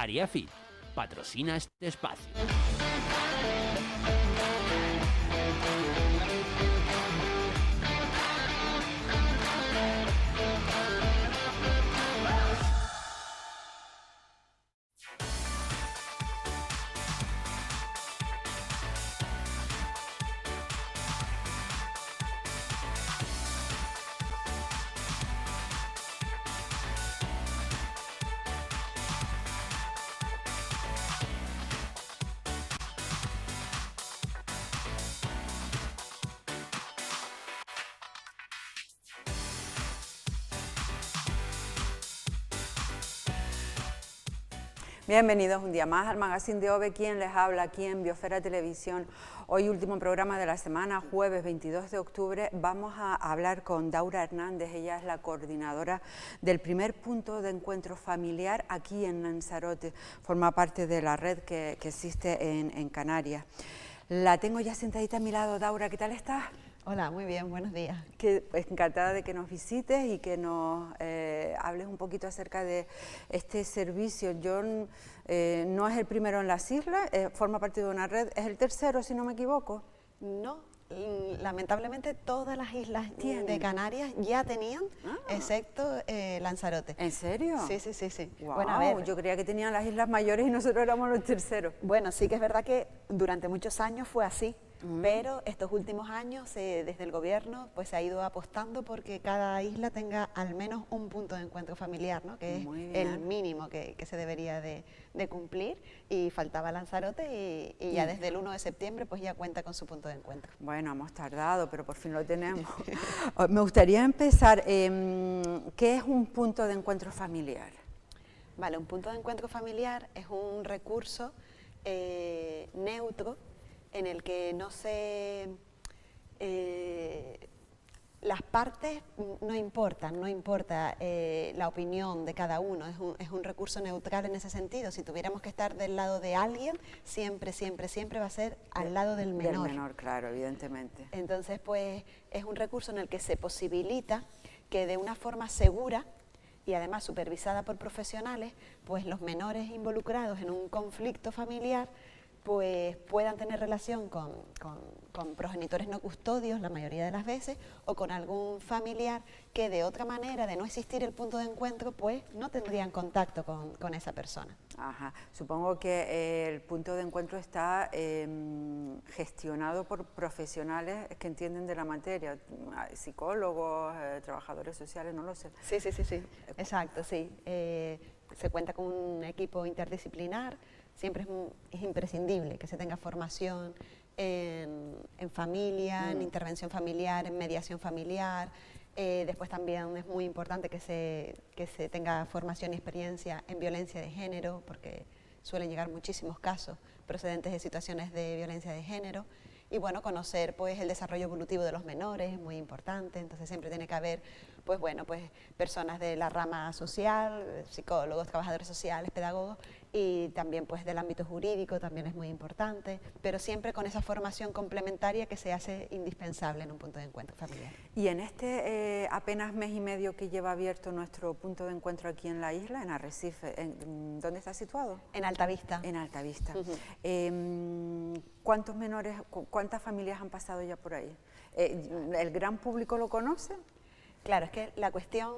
Ariafit patrocina este espacio. Bienvenidos un día más al Magazine de OVE, quien les habla aquí en Biosfera Televisión. Hoy último programa de la semana, jueves 22 de octubre, vamos a hablar con Daura Hernández. Ella es la coordinadora del primer punto de encuentro familiar aquí en Lanzarote. Forma parte de la red que existe en Canarias. La tengo ya sentadita a mi lado. Daura, ¿qué tal estás? Hola, muy bien, buenos días. Encantada de que nos visites y que nos hables un poquito acerca de este servicio. No es el primero en las islas, forma parte de una red, es el tercero, si no me equivoco. No, lamentablemente todas las islas de Canarias ya tenían, excepto Lanzarote. ¿En serio? Sí. Wow, bueno, a ver, yo creía que tenían las islas mayores y nosotros éramos los terceros. Bueno, sí que es verdad que durante muchos años fue así. Pero estos últimos años, desde el gobierno, pues se ha ido apostando porque cada isla tenga al menos un punto de encuentro familiar, ¿no? Que es el mínimo que se debería de cumplir, y faltaba Lanzarote y ya desde el 1 de septiembre pues ya cuenta con su punto de encuentro. Bueno, hemos tardado, pero por fin lo tenemos. Me gustaría empezar, ¿qué es un punto de encuentro familiar? Vale, un punto de encuentro familiar es un recurso neutro en el que las partes no importa la opinión de cada uno, es un recurso neutral en ese sentido. Si tuviéramos que estar del lado de alguien, siempre va a ser al lado del menor. Del menor, claro, evidentemente. Entonces, pues, es un recurso en el que se posibilita que de una forma segura y además supervisada por profesionales, pues los menores involucrados en un conflicto familiar pues puedan tener relación con progenitores no custodios la mayoría de las veces, o con algún familiar que de otra manera, de no existir el punto de encuentro, pues no tendrían contacto con esa persona. Ajá. Supongo que el punto de encuentro está gestionado por profesionales que entienden de la materia, psicólogos, trabajadores sociales, no lo sé. Sí, exacto, sí. Se cuenta con un equipo interdisciplinar. Siempre es imprescindible que se tenga formación en familia, en intervención familiar, en mediación familiar. Después también es muy importante que se tenga formación y experiencia en violencia de género, porque suelen llegar muchísimos casos procedentes de situaciones de violencia de género. Y bueno, conocer pues el desarrollo evolutivo de los menores es muy importante. Entonces siempre tiene que haber pues personas de la rama social, psicólogos, trabajadores sociales, pedagogos, y también pues del ámbito jurídico también es muy importante, pero siempre con esa formación complementaria que se hace indispensable en un punto de encuentro familiar. Y en este apenas mes y medio que lleva abierto nuestro punto de encuentro aquí en la isla, en Arrecife, ¿dónde está situado? En Altavista. En Altavista. ¿Cuántos menores, cuántas familias han pasado ya por ahí? ¿El gran público lo conoce? Claro, es que la cuestión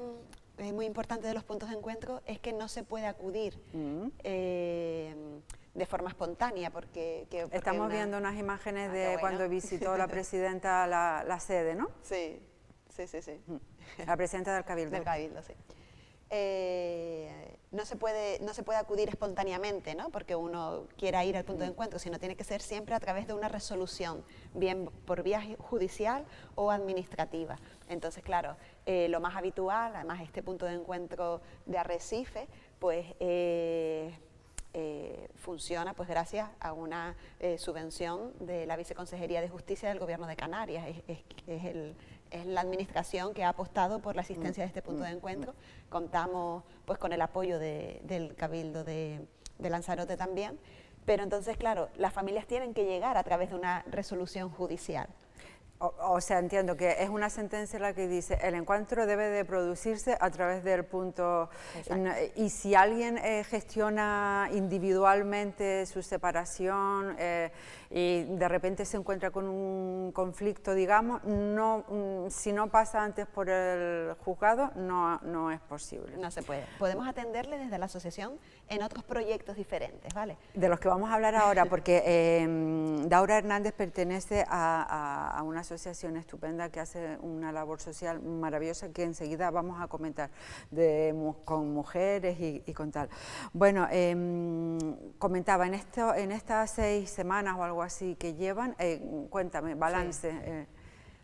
muy importante de los puntos de encuentro es que no se puede acudir de forma espontánea, porque estamos viendo unas imágenes de cuando visitó la presidenta la sede, ¿no? Sí. La presidenta del Cabildo. Del Cabildo, sí. No se puede acudir espontáneamente, ¿no? Porque uno quiera ir al punto de encuentro, sino tiene que ser siempre a través de una resolución, bien por vía judicial o administrativa. Entonces, claro, lo más habitual, además este punto de encuentro de Arrecife, pues funciona pues gracias a una subvención de la Viceconsejería de Justicia del Gobierno de Canarias. Es la administración que ha apostado por la asistencia de este punto de encuentro. Contamos pues con el apoyo del Cabildo de Lanzarote también, pero entonces, claro, las familias tienen que llegar a través de una resolución judicial. O sea, entiendo que es una sentencia la que dice el encuentro debe de producirse a través del punto. Y si alguien gestiona individualmente su separación y de repente se encuentra con un conflicto, digamos, si no pasa antes por el juzgado, no es posible. No se puede. Podemos atenderle desde la asociación en otros proyectos diferentes, ¿vale? De los que vamos a hablar ahora, porque Daura Hernández pertenece a una asociación estupenda que hace una labor social maravillosa que enseguida vamos a comentar con mujeres y con tal. Bueno, comentaba, en estas 6 semanas o algo así que llevan, cuéntame, balance. Sí.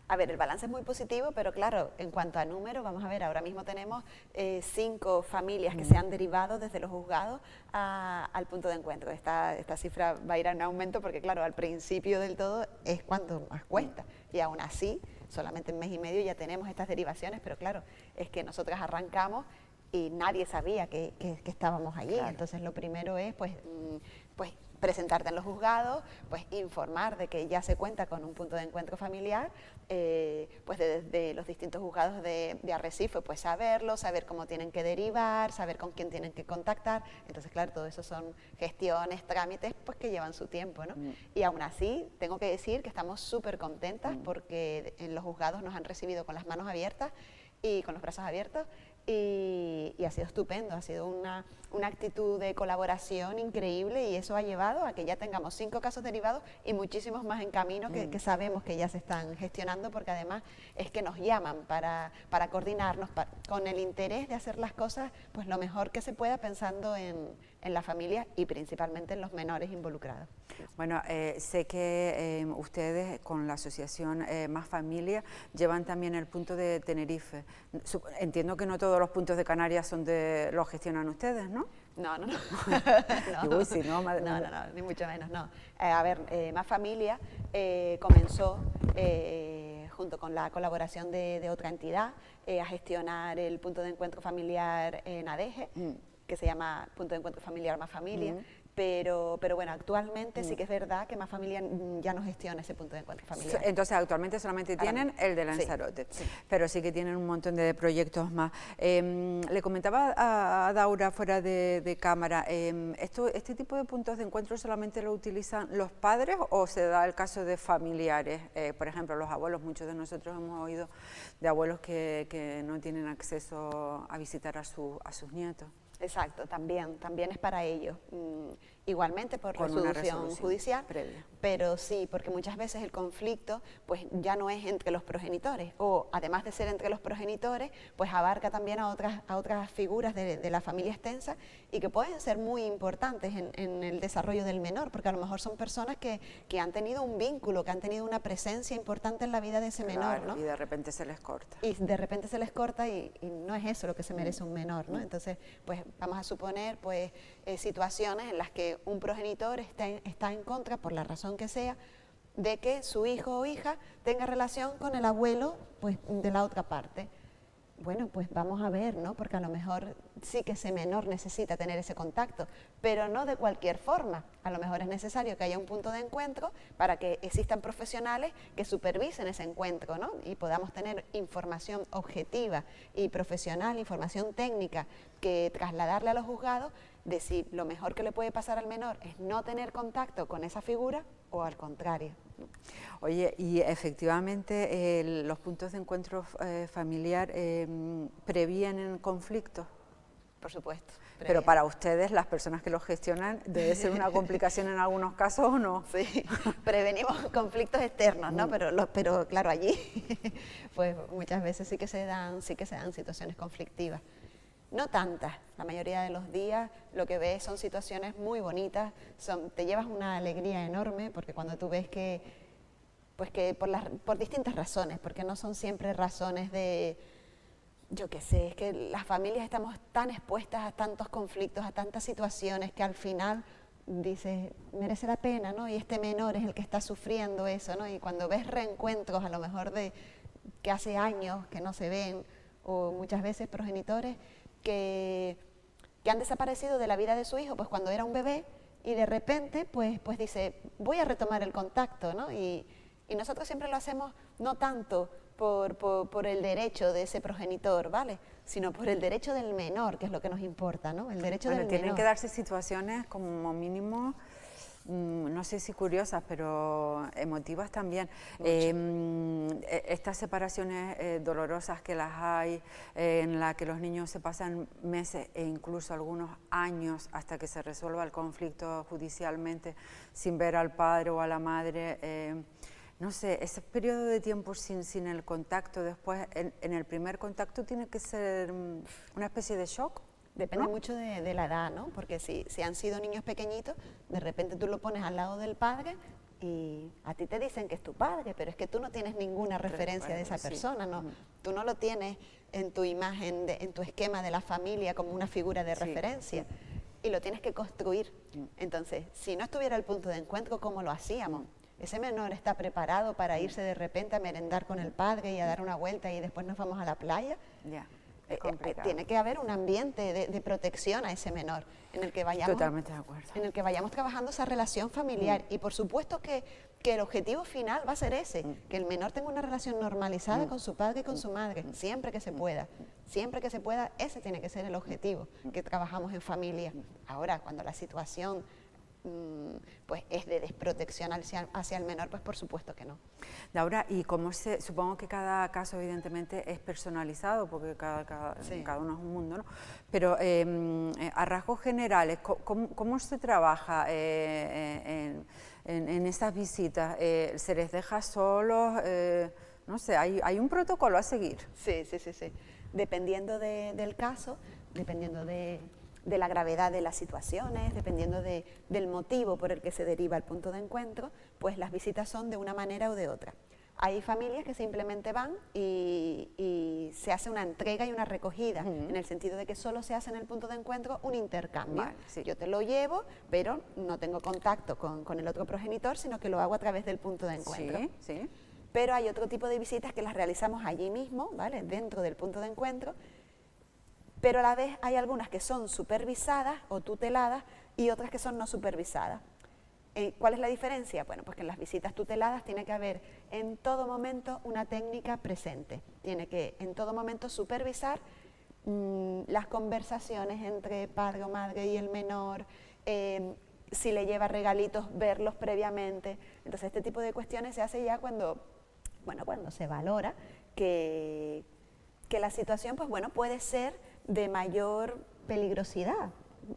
A ver, el balance es muy positivo, pero claro, en cuanto a número, vamos a ver, ahora mismo tenemos 5 familias que se han derivado desde los juzgados al punto de encuentro. Esta cifra va a ir en aumento porque, claro, al principio del todo es cuando más cuesta. Y aún así, solamente en mes y medio ya tenemos estas derivaciones, pero claro, es que nosotras arrancamos y nadie sabía que estábamos allí. Claro. Entonces, lo primero es, pues presentarte en los juzgados, pues informar de que ya se cuenta con un punto de encuentro familiar, pues desde los distintos juzgados de Arrecife, pues saber cómo tienen que derivar, saber con quién tienen que contactar. Entonces, claro, todo eso son gestiones, trámites, pues que llevan su tiempo, ¿no? Y aún así, tengo que decir que estamos súper contentas porque en los juzgados nos han recibido con las manos abiertas y con los brazos abiertos, y ha sido estupendo, ha sido una actitud de colaboración increíble, y eso ha llevado a que ya tengamos 5 casos derivados y muchísimos más en camino que sabemos que ya se están gestionando, porque además es que nos llaman para coordinarnos con el interés de hacer las cosas pues lo mejor que se pueda, pensando en la familia y principalmente en los menores involucrados. Bueno, sé que ustedes con la asociación Más Familia llevan también el punto de Tenerife. Entiendo que no todos los puntos de Canarias los gestionan ustedes, ¿no? No. Uy, sí, no, madre no, ni mucho menos, no. A ver, Más Familia comenzó junto con la colaboración de otra entidad a gestionar el punto de encuentro familiar en Adeje, que se llama Punto de Encuentro Familiar Más Familia. Pero bueno, actualmente sí que es verdad que Más Familia ya no gestiona ese punto de encuentro familiar. Entonces, actualmente solamente tienen el de Lanzarote, sí. Pero sí que tienen un montón de proyectos más. Le comentaba a Daura fuera de cámara, ¿este tipo de puntos de encuentro solamente lo utilizan los padres o se da el caso de familiares? Por ejemplo, los abuelos, muchos de nosotros hemos oído de abuelos que no tienen acceso a visitar a sus nietos. Exacto, también es para ellos, igualmente por resolución judicial previa. Pero sí, porque muchas veces el conflicto pues ya no es entre los progenitores, o además de ser entre los progenitores, pues abarca también a otras figuras de la familia extensa, y que pueden ser muy importantes en el desarrollo del menor, porque a lo mejor son personas que han tenido un vínculo, que han tenido una presencia importante en la vida de ese menor, ¿no? Y de repente se les corta. Y de repente se les corta y no es eso lo que se merece un menor, ¿no? Entonces, pues vamos a suponer pues situaciones en las que un progenitor está en contra, por la razón que sea, de que su hijo o hija tenga relación con el abuelo pues de la otra parte. Bueno, pues vamos a ver, ¿no? Porque a lo mejor sí que ese menor necesita tener ese contacto, pero no de cualquier forma. A lo mejor es necesario que haya un punto de encuentro para que existan profesionales que supervisen ese encuentro, ¿no? Y podamos tener información objetiva y profesional, información técnica, que trasladarle a los juzgados de si lo mejor que le puede pasar al menor es no tener contacto con esa figura o al contrario. Oye, y efectivamente los puntos de encuentro familiar previenen conflictos. Por supuesto. Pero para ustedes, las personas que los gestionan, ¿debe ser una complicación en algunos casos o no? Sí, prevenimos conflictos externos, ¿no? Pero claro, allí pues muchas veces sí que se dan situaciones conflictivas. No tantas, la mayoría de los días lo que ves son situaciones muy bonitas, te llevas una alegría enorme, porque cuando tú ves que por distintas razones, porque no son siempre razones de, yo qué sé, es que las familias estamos tan expuestas a tantos conflictos, a tantas situaciones, que al final dices, merece la pena, ¿no? Y este menor es el que está sufriendo eso, ¿no? Y cuando ves reencuentros, a lo mejor de que hace años que no se ven, o muchas veces progenitores que han desaparecido de la vida de su hijo, pues cuando era un bebé, y de repente pues dice, voy a retomar el contacto, ¿no? Y Y nosotros siempre lo hacemos no tanto por el derecho de ese progenitor, ¿vale? Sino por el derecho del menor, que es lo que nos importa, ¿no? El derecho del tienen menor. que darse situaciones como mínimo, no sé si curiosas, pero emotivas también. Estas separaciones dolorosas que las hay, en las que los niños se pasan meses e incluso algunos años hasta que se resuelva el conflicto judicialmente sin ver al padre o a la madre. No sé, ese periodo de tiempo sin el contacto, después en el primer contacto tiene que ser una especie de shock. Depende ¿no? mucho de la edad, ¿no? Porque si han sido niños pequeñitos, de repente tú lo pones al lado del padre y a ti te dicen que es tu padre, pero es que tú no tienes ninguna referencia de esa persona, ¿no? Tú no lo tienes en tu imagen, en tu esquema de la familia como una figura de referencia. Y lo tienes que construir. Entonces, si no estuviera el punto de encuentro, ¿cómo lo hacíamos? Ese menor está preparado para irse de repente a merendar con el padre y a dar una vuelta y después nos vamos a la playa. Tiene que haber un ambiente de protección a ese menor en el que vayamos, totalmente de acuerdo, en el que vayamos trabajando esa relación familiar. Y por supuesto que el objetivo final va a ser ese, que el menor tenga una relación normalizada con su padre y con su madre, siempre que se pueda. Siempre que se pueda, ese tiene que ser el objetivo, que trabajamos en familia. Ahora, cuando la situación pues es de desprotección hacia el menor, pues por supuesto que no. Laura, y supongo que cada caso evidentemente es personalizado, porque cada uno es un mundo, ¿no? Pero a rasgos generales, ¿cómo se trabaja en esas visitas? ¿Se les deja solos? No sé, ¿hay un protocolo a seguir? Sí. Dependiendo del caso, dependiendo de la gravedad de las situaciones, dependiendo del motivo por el que se deriva el punto de encuentro, pues las visitas son de una manera o de otra. Hay familias que simplemente van y se hace una entrega y una recogida, en el sentido de que solo se hace en el punto de encuentro un intercambio. Vale, sí. Yo te lo llevo, pero no tengo contacto con el otro progenitor, sino que lo hago a través del punto de encuentro. Sí. Pero hay otro tipo de visitas que las realizamos allí mismo, ¿vale? Dentro del punto de encuentro, pero a la vez hay algunas que son supervisadas o tuteladas y otras que son no supervisadas. ¿Cuál es la diferencia? Bueno, pues que en las visitas tuteladas tiene que haber en todo momento una técnica presente. Tiene que en todo momento supervisar las conversaciones entre padre o madre y el menor, si le lleva regalitos, verlos previamente. Entonces este tipo de cuestiones se hace ya cuando se valora que la situación pues bueno, puede ser de mayor peligrosidad.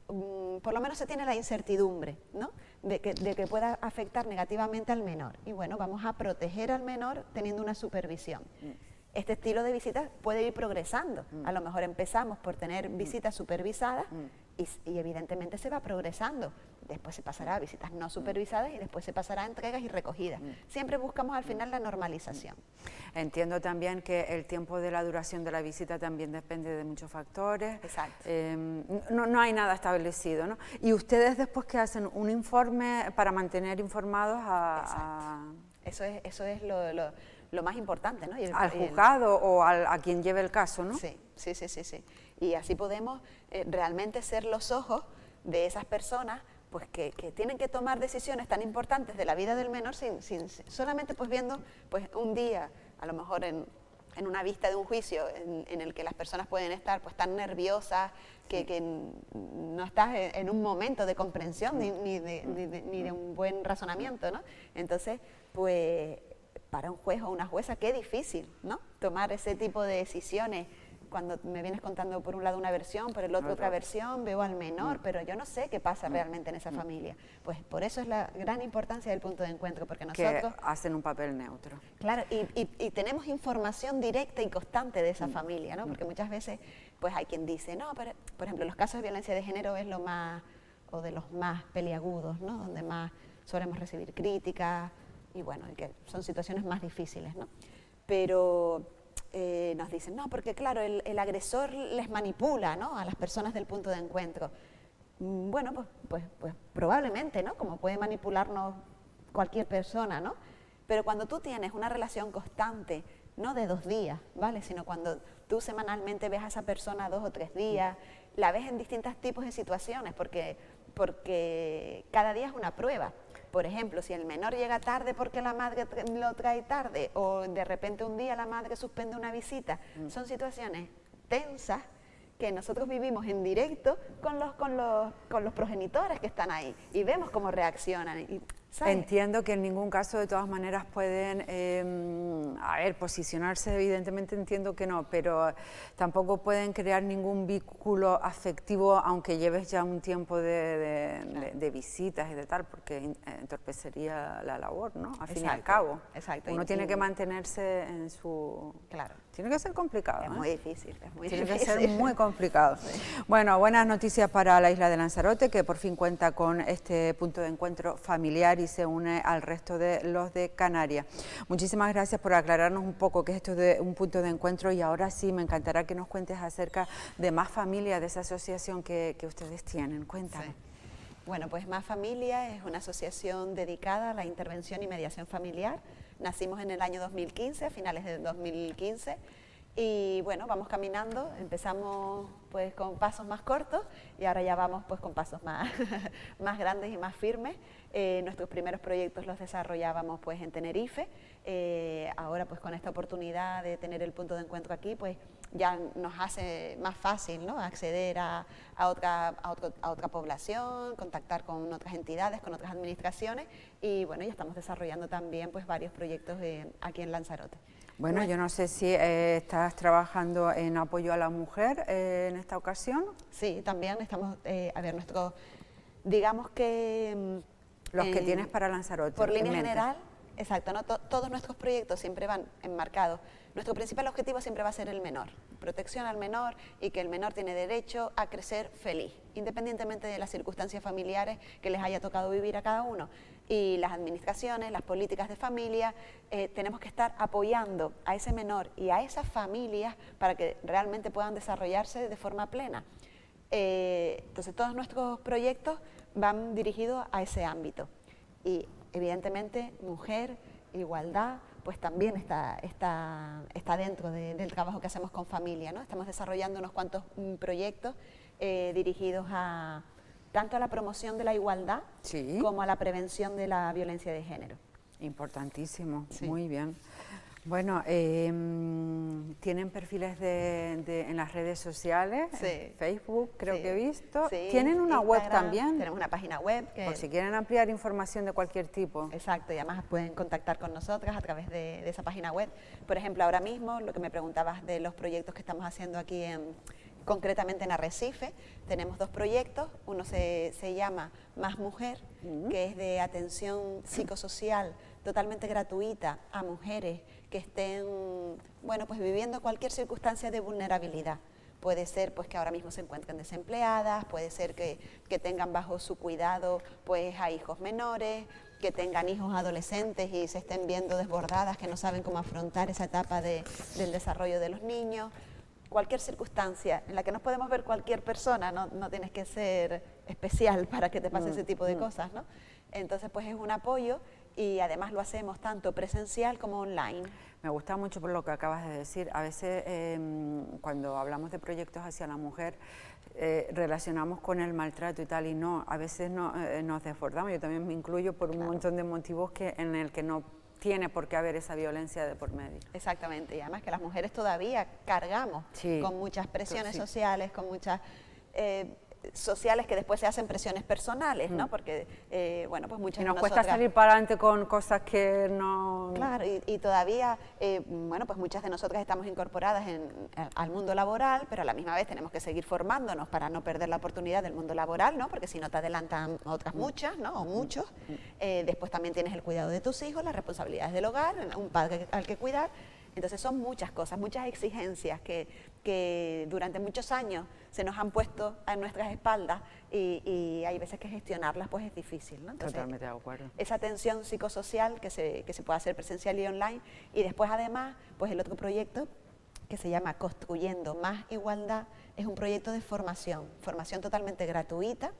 Por lo menos se tiene la incertidumbre, ¿no? de que pueda afectar negativamente al menor. Y bueno, vamos a proteger al menor teniendo una supervisión. Este estilo de visitas puede ir progresando. A lo mejor empezamos por tener visitas supervisadas y evidentemente se va progresando. Después se pasará a visitas no supervisadas y después se pasará a entregas y recogidas. Siempre buscamos al final la normalización. Entiendo también que el tiempo de la duración de la visita también depende de muchos factores. Exacto. No hay nada establecido, ¿no? Y ustedes después que hacen un informe para mantener informados Eso es lo más importante, ¿no? al juzgado o a quien lleve el caso, ¿no? Sí. Y así podemos realmente ser los ojos de esas personas pues que tienen que tomar decisiones tan importantes de la vida del menor solamente pues viendo pues un día, a lo mejor en una vista de un juicio en el que las personas pueden estar pues tan nerviosas que no estás en un momento de comprensión ni de un buen razonamiento, ¿no? Entonces, pues para un juez o una jueza qué difícil, ¿no? Tomar ese tipo de decisiones. Cuando me vienes contando por un lado una versión, por el otro otra versión, veo al menor, pero yo no sé qué pasa realmente en esa familia. Pues por eso es la gran importancia del punto de encuentro, porque nosotros... Que hacen un papel neutro. Claro, y tenemos información directa y constante de esa familia, ¿no? Porque muchas veces pues hay quien dice, no, pero por ejemplo, los casos de violencia de género es lo más, o de los más peliagudos, ¿no? Donde más solemos recibir críticas y bueno, y que son situaciones más difíciles, ¿no? Pero... nos dicen, no, porque claro, el agresor les manipula, ¿no? A las personas del punto de encuentro. Bueno, pues probablemente, ¿no? Como puede manipularnos cualquier persona, ¿no? Pero cuando tú tienes una relación constante, no de 2 días, ¿vale? Sino cuando tú semanalmente ves a esa persona 2 o 3 días, la ves en distintos tipos de situaciones, porque cada día es una prueba. Por ejemplo, si el menor llega tarde porque la madre lo trae tarde, o de repente un día la madre suspende una visita, son situaciones tensas que nosotros vivimos en directo con los progenitores que están ahí y vemos cómo reaccionan. Y, ¿sabes? Entiendo que en ningún caso de todas maneras pueden, posicionarse, evidentemente entiendo que no, pero tampoco pueden crear ningún vínculo afectivo aunque lleves ya un tiempo de visitas y de tal, porque entorpecería la labor, ¿no? Al fin y al cabo. Exacto. Uno tiene que mantenerse en su... Claro. Tiene que ser complicado. Es muy difícil, es muy Tiene difícil. que ser muy complicado. Sí. Bueno, buenas noticias para la isla de Lanzarote, que por fin cuenta con este punto de encuentro familiar y se une al resto de los de Canarias. Muchísimas gracias por aclararnos un poco qué es esto de un punto de encuentro, y ahora sí me encantará que nos cuentes acerca de Más Familia, de esa asociación que ustedes tienen. Cuéntame. Sí. Bueno, pues Más Familia es una asociación dedicada a la intervención y mediación familiar. Nacimos en el año 2015, a finales de 2015, y bueno, vamos caminando. Empezamos pues con pasos más cortos y ahora ya vamos pues con pasos más, más grandes y más firmes. Nuestros primeros proyectos los desarrollábamos pues en Tenerife. Ahora pues con esta oportunidad de tener el punto de encuentro aquí, pues ya nos hace más fácil, ¿no?, acceder a otra población, contactar con otras entidades, con otras administraciones, y bueno, ya estamos desarrollando también pues varios proyectos aquí en Lanzarote. Bueno, yo no sé si estás trabajando en apoyo a la mujer en esta ocasión. Sí, también estamos, digamos que... Los que tienes para Lanzarote. Por línea general, exacto, ¿no? Todos nuestros proyectos siempre van enmarcados. Nuestro principal objetivo siempre va a ser el menor, protección al menor, y que el menor tiene derecho a crecer feliz, independientemente de las circunstancias familiares que les haya tocado vivir a cada uno. Y las administraciones, las políticas de familia, tenemos que estar apoyando a ese menor y a esas familias para que realmente puedan desarrollarse de forma plena. Entonces todos nuestros proyectos van dirigidos a ese ámbito, y evidentemente mujer, igualdad, pues también está dentro del trabajo que hacemos con familia, ¿no? Estamos desarrollando unos cuantos proyectos dirigidos tanto a la promoción de la igualdad, sí, como a la prevención de la violencia de género. Importantísimo, sí. Muy bien. Bueno, ¿tienen perfiles en las redes sociales? Sí. En Facebook, creo que he visto. Sí. ¿Tienen una Instagram, web también? Tenemos una página web. Por si quieren ampliar información de cualquier tipo. Exacto, y además pueden contactar con nosotras a través de esa página web. Por ejemplo, ahora mismo, lo que me preguntabas de los proyectos que estamos haciendo aquí concretamente en Arrecife, tenemos dos proyectos. Uno se llama Más Mujer, que es de atención psicosocial totalmente gratuita a mujeres que estén, bueno, pues viviendo cualquier circunstancia de vulnerabilidad. Puede ser pues que ahora mismo se encuentren desempleadas, puede ser que tengan bajo su cuidado pues a hijos menores, que tengan hijos adolescentes y se estén viendo desbordadas, que no saben cómo afrontar esa etapa del desarrollo de los niños. Cualquier circunstancia en la que nos podemos ver cualquier persona, no tienes que ser especial para que te pase ese tipo de cosas, ¿no? Entonces pues es un apoyo, y además lo hacemos tanto presencial como online. Me gusta mucho por lo que acabas de decir. A veces cuando hablamos de proyectos hacia la mujer relacionamos con el maltrato y tal, y no, a veces nos desbordamos. Yo también me incluyo por un montón de motivos en el que no tiene por qué haber esa violencia de por medio. Exactamente, y además que las mujeres todavía cargamos con muchas presiones sociales, con muchas sociales que después se hacen presiones personales, ¿no? Porque, bueno, pues muchas de nosotras... Y nos cuesta salir para adelante con cosas que no... Claro, y todavía, bueno, pues muchas de nosotras estamos incorporadas al mundo laboral, pero a la misma vez tenemos que seguir formándonos para no perder la oportunidad del mundo laboral, ¿no? Porque si no te adelantan otras muchas, ¿no? O muchos. Después también tienes el cuidado de tus hijos, las responsabilidades del hogar, un padre al que cuidar. Entonces son muchas cosas, muchas exigencias que durante muchos años se nos han puesto a nuestras espaldas, y hay veces que gestionarlas pues es difícil, ¿no? Entonces, totalmente de acuerdo. Esa atención psicosocial que se puede hacer presencial y online, y después además pues el otro proyecto que se llama Construyendo Más Igualdad es un proyecto de formación totalmente gratuita,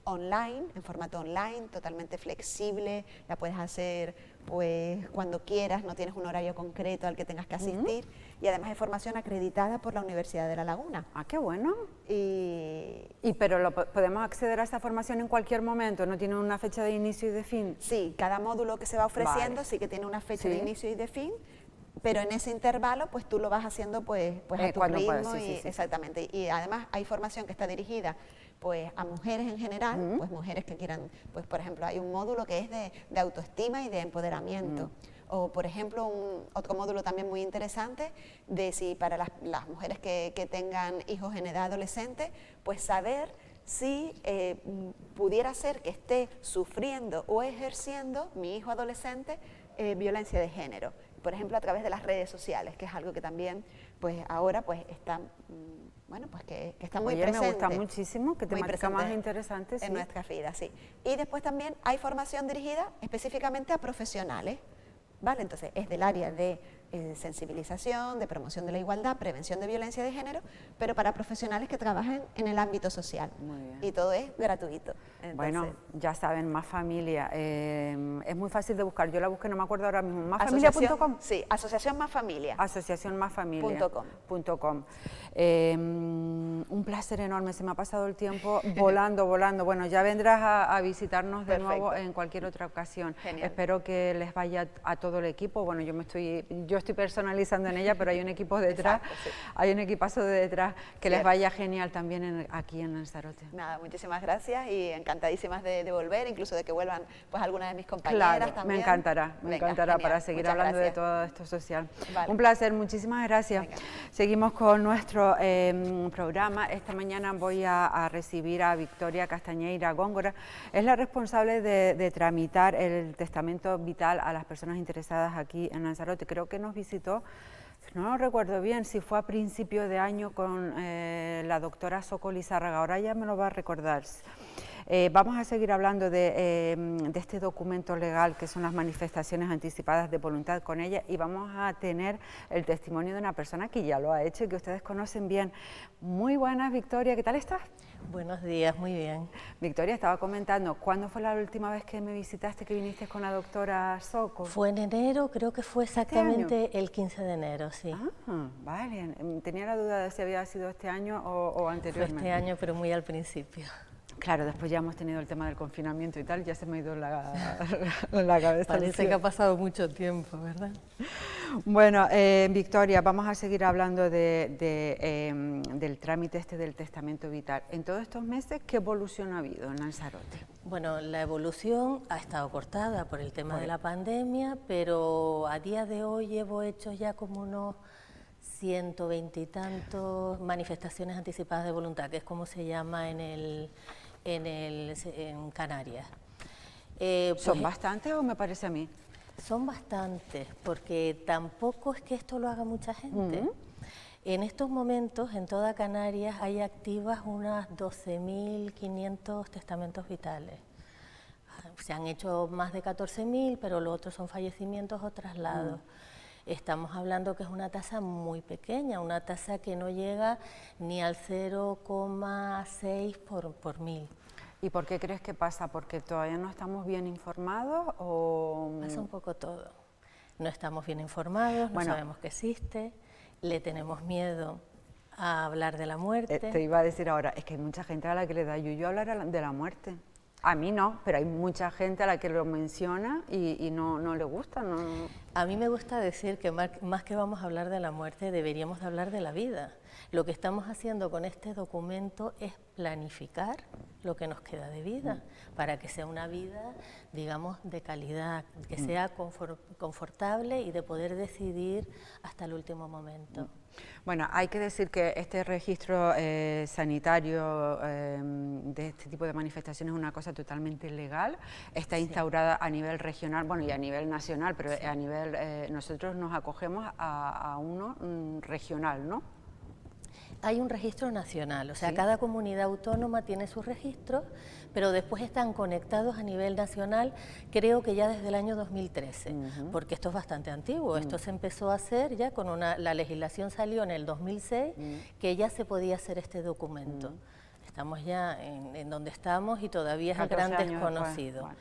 online, en formato online, totalmente flexible, la puedes hacer pues cuando quieras, no tienes un horario concreto al que tengas que asistir, y además es formación acreditada por la Universidad de La Laguna. Ah, qué bueno. Y Pero podemos acceder a esta formación en cualquier momento, ¿no tiene una fecha de inicio y de fin? sí, cada módulo que se va ofreciendo Vale. sí que tiene una fecha Sí. de inicio y de fin, pero en ese intervalo pues tú lo vas haciendo pues a tu cuando ritmo, puedas, sí, y, sí, sí. exactamente. Y además hay formación que está dirigida pues a mujeres en general, pues mujeres que quieran, pues por ejemplo hay un módulo que es de autoestima y de empoderamiento. O por ejemplo otro módulo también muy interesante de si para las mujeres que tengan hijos en edad adolescente, pues saber si pudiera ser que esté sufriendo o ejerciendo mi hijo adolescente violencia de género, por ejemplo a través de las redes sociales, que es algo que también pues ahora pues está bueno, pues que está muy Oye, presente. me gusta muchísimo, que muy temática más presente interesante, sí. en nuestras vidas, sí. Y después también hay formación dirigida específicamente a profesionales, ¿vale? Entonces es del área de sensibilización, de promoción de la igualdad, prevención de violencia de género, pero para profesionales que trabajan en el ámbito social. Muy bien. Y todo es gratuito. Entonces, Bueno, ya saben, Más Familia, es muy fácil de buscar, yo la busqué, no me acuerdo ahora mismo, asociación, másfamilia.com. sí, Asociación Más Familia. Asociacionmásfamilia.com. Un placer enorme, se me ha pasado el tiempo volando. Bueno, ya vendrás a visitarnos de Perfecto. nuevo en cualquier otra ocasión. Genial. Espero que les vaya a todo el equipo. Bueno, yo estoy personalizando en ella, pero hay un equipo detrás, Exacto, sí. hay un equipazo de detrás, que les Cierto. vaya genial también aquí en Lanzarote. Nada, muchísimas gracias y encantadísimas de volver, incluso de que vuelvan pues algunas de mis compañeras Claro, también. me encantará Venga, para genial, seguir muchas hablando gracias. de todo esto social. Vale. Un placer, muchísimas gracias. Venga. Seguimos con nuestro programa. Esta mañana voy a recibir a Victoria Castañeira Góngora. Es la responsable de tramitar el testamento vital a las personas interesadas aquí en Lanzarote. Creo que nos visitó, no lo recuerdo bien, si fue a principio de año con la doctora Soko Lizárraga, ahora ya me lo va a recordar. Vamos a seguir hablando de este documento legal que son las manifestaciones anticipadas de voluntad con ella, y vamos a tener el testimonio de una persona que ya lo ha hecho y que ustedes conocen bien. Muy buenas, Victoria, ¿qué tal estás? Buenos días, muy bien. Victoria, estaba comentando, ¿cuándo fue la última vez que me visitaste, que viniste con la doctora Soko? Fue en enero, creo que fue exactamente el 15 de enero, sí. Ah, vale, tenía la duda de si había sido este año o Fue anteriormente. este año, pero muy al principio. Claro, después ya hemos tenido el tema del confinamiento y tal, ya se me ha ido la cabeza. Parece que ha pasado mucho tiempo, ¿verdad? Bueno, Victoria, vamos a seguir hablando del trámite del testamento vital. En todos estos meses, ¿qué evolución ha habido en Lanzarote? Bueno, la evolución ha estado cortada por el tema de la pandemia, pero a día de hoy llevo hechos ya como unos 120 y tantos manifestaciones anticipadas de voluntad, que es como se llama en Canarias. ¿Son bastantes o me parece a mí? Son bastantes, porque tampoco es que esto lo haga mucha gente. En estos momentos, en toda Canarias, hay activas unas 12.500 testamentos vitales. Se han hecho más de 14.000, pero los otros son fallecimientos o traslados. Estamos hablando que es una tasa muy pequeña, una tasa que no llega ni al 0,6 por mil. ¿Y por qué crees que pasa? ¿Porque todavía no estamos bien informados o...? Pasa un poco todo. No estamos bien informados, no sabemos que existe, le tenemos miedo a hablar de la muerte. Te iba a decir ahora, es que hay mucha gente a la que le da yuyu hablar de la muerte. A mí no, pero hay mucha gente a la que lo menciona y no le gusta. No. A mí me gusta decir que más que vamos a hablar de la muerte, deberíamos de hablar de la vida. Lo que estamos haciendo con este documento es planificar lo que nos queda de vida, para que sea una vida, digamos, de calidad, que sea confortable y de poder decidir hasta el último momento. Bueno, hay que decir que este registro sanitario de este tipo de manifestaciones es una cosa totalmente legal, está instaurada a nivel regional, bueno, y a nivel nacional, pero a nivel, nosotros nos acogemos a uno regional, ¿no? Hay un registro nacional, o sea, ¿Sí? Cada comunidad autónoma tiene sus registros, pero después están conectados a nivel nacional, creo que ya desde el año 2013, porque esto es bastante antiguo. Esto se empezó a hacer ya con la legislación salió en el 2006, que ya se podía hacer este documento. Estamos ya en donde estamos y todavía es el 14 gran años después, desconocido. bueno.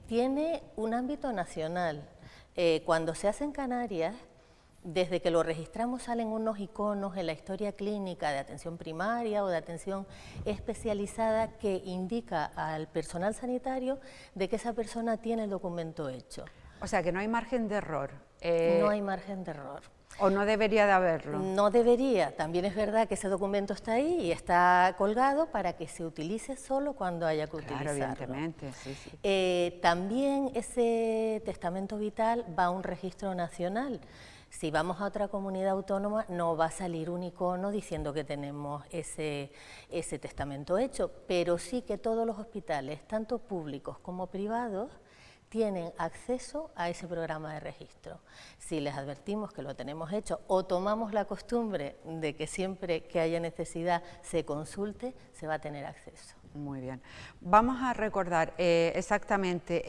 Tiene un ámbito nacional. Cuando se hace en Canarias, desde que lo registramos salen unos iconos en la historia clínica de atención primaria o de atención especializada que indica al personal sanitario de que esa persona tiene el documento hecho. O sea, que no hay margen de error. No hay margen de error. ¿O no debería de haberlo? No debería. También es verdad que ese documento está ahí y está colgado para que se utilice solo cuando haya que utilizarlo. Evidentemente, sí, sí. También ese testamento vital va a un registro nacional. Si vamos a otra comunidad autónoma no va a salir un icono diciendo que tenemos ese testamento hecho, pero sí que todos los hospitales, tanto públicos como privados, tienen acceso a ese programa de registro. Si les advertimos que lo tenemos hecho o tomamos la costumbre de que siempre que haya necesidad se consulte, se va a tener acceso. Muy bien. Vamos a recordar exactamente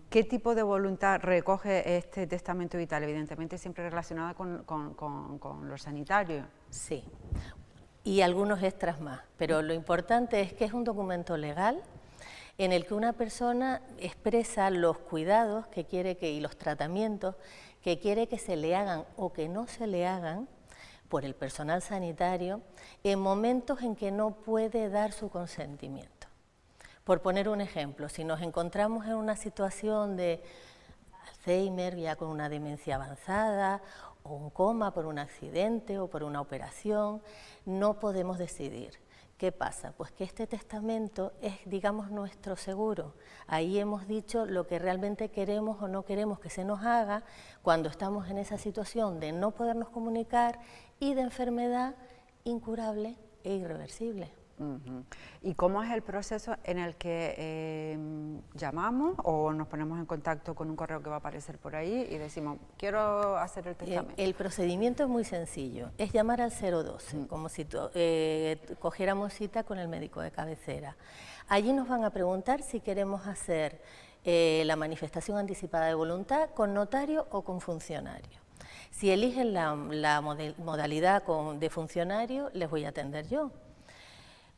qué tipo de voluntad recoge este testamento vital, evidentemente siempre relacionada con lo sanitario. Sí, y algunos extras más, pero lo importante es que es un documento legal en el que una persona expresa los cuidados que quiere y los tratamientos que quiere que se le hagan o que no se le hagan por el personal sanitario en momentos en que no puede dar su consentimiento. Por poner un ejemplo, si nos encontramos en una situación de Alzheimer, ya con una demencia avanzada, o un coma por un accidente o por una operación, no podemos decidir. ¿Qué pasa? Pues que este testamento es, digamos, nuestro seguro. Ahí hemos dicho lo que realmente queremos o no queremos que se nos haga cuando estamos en esa situación de no podernos comunicar y de enfermedad incurable e irreversible. ¿Y cómo es el proceso en el que llamamos o nos ponemos en contacto con un correo que va a aparecer por ahí y decimos, quiero hacer el testamento? El procedimiento es muy sencillo, es llamar al 012, como si cogiéramos cita con el médico de cabecera. Allí nos van a preguntar si queremos hacer la manifestación anticipada de voluntad con notario o con funcionario. Si eligen la modalidad de funcionario, les voy a atender yo.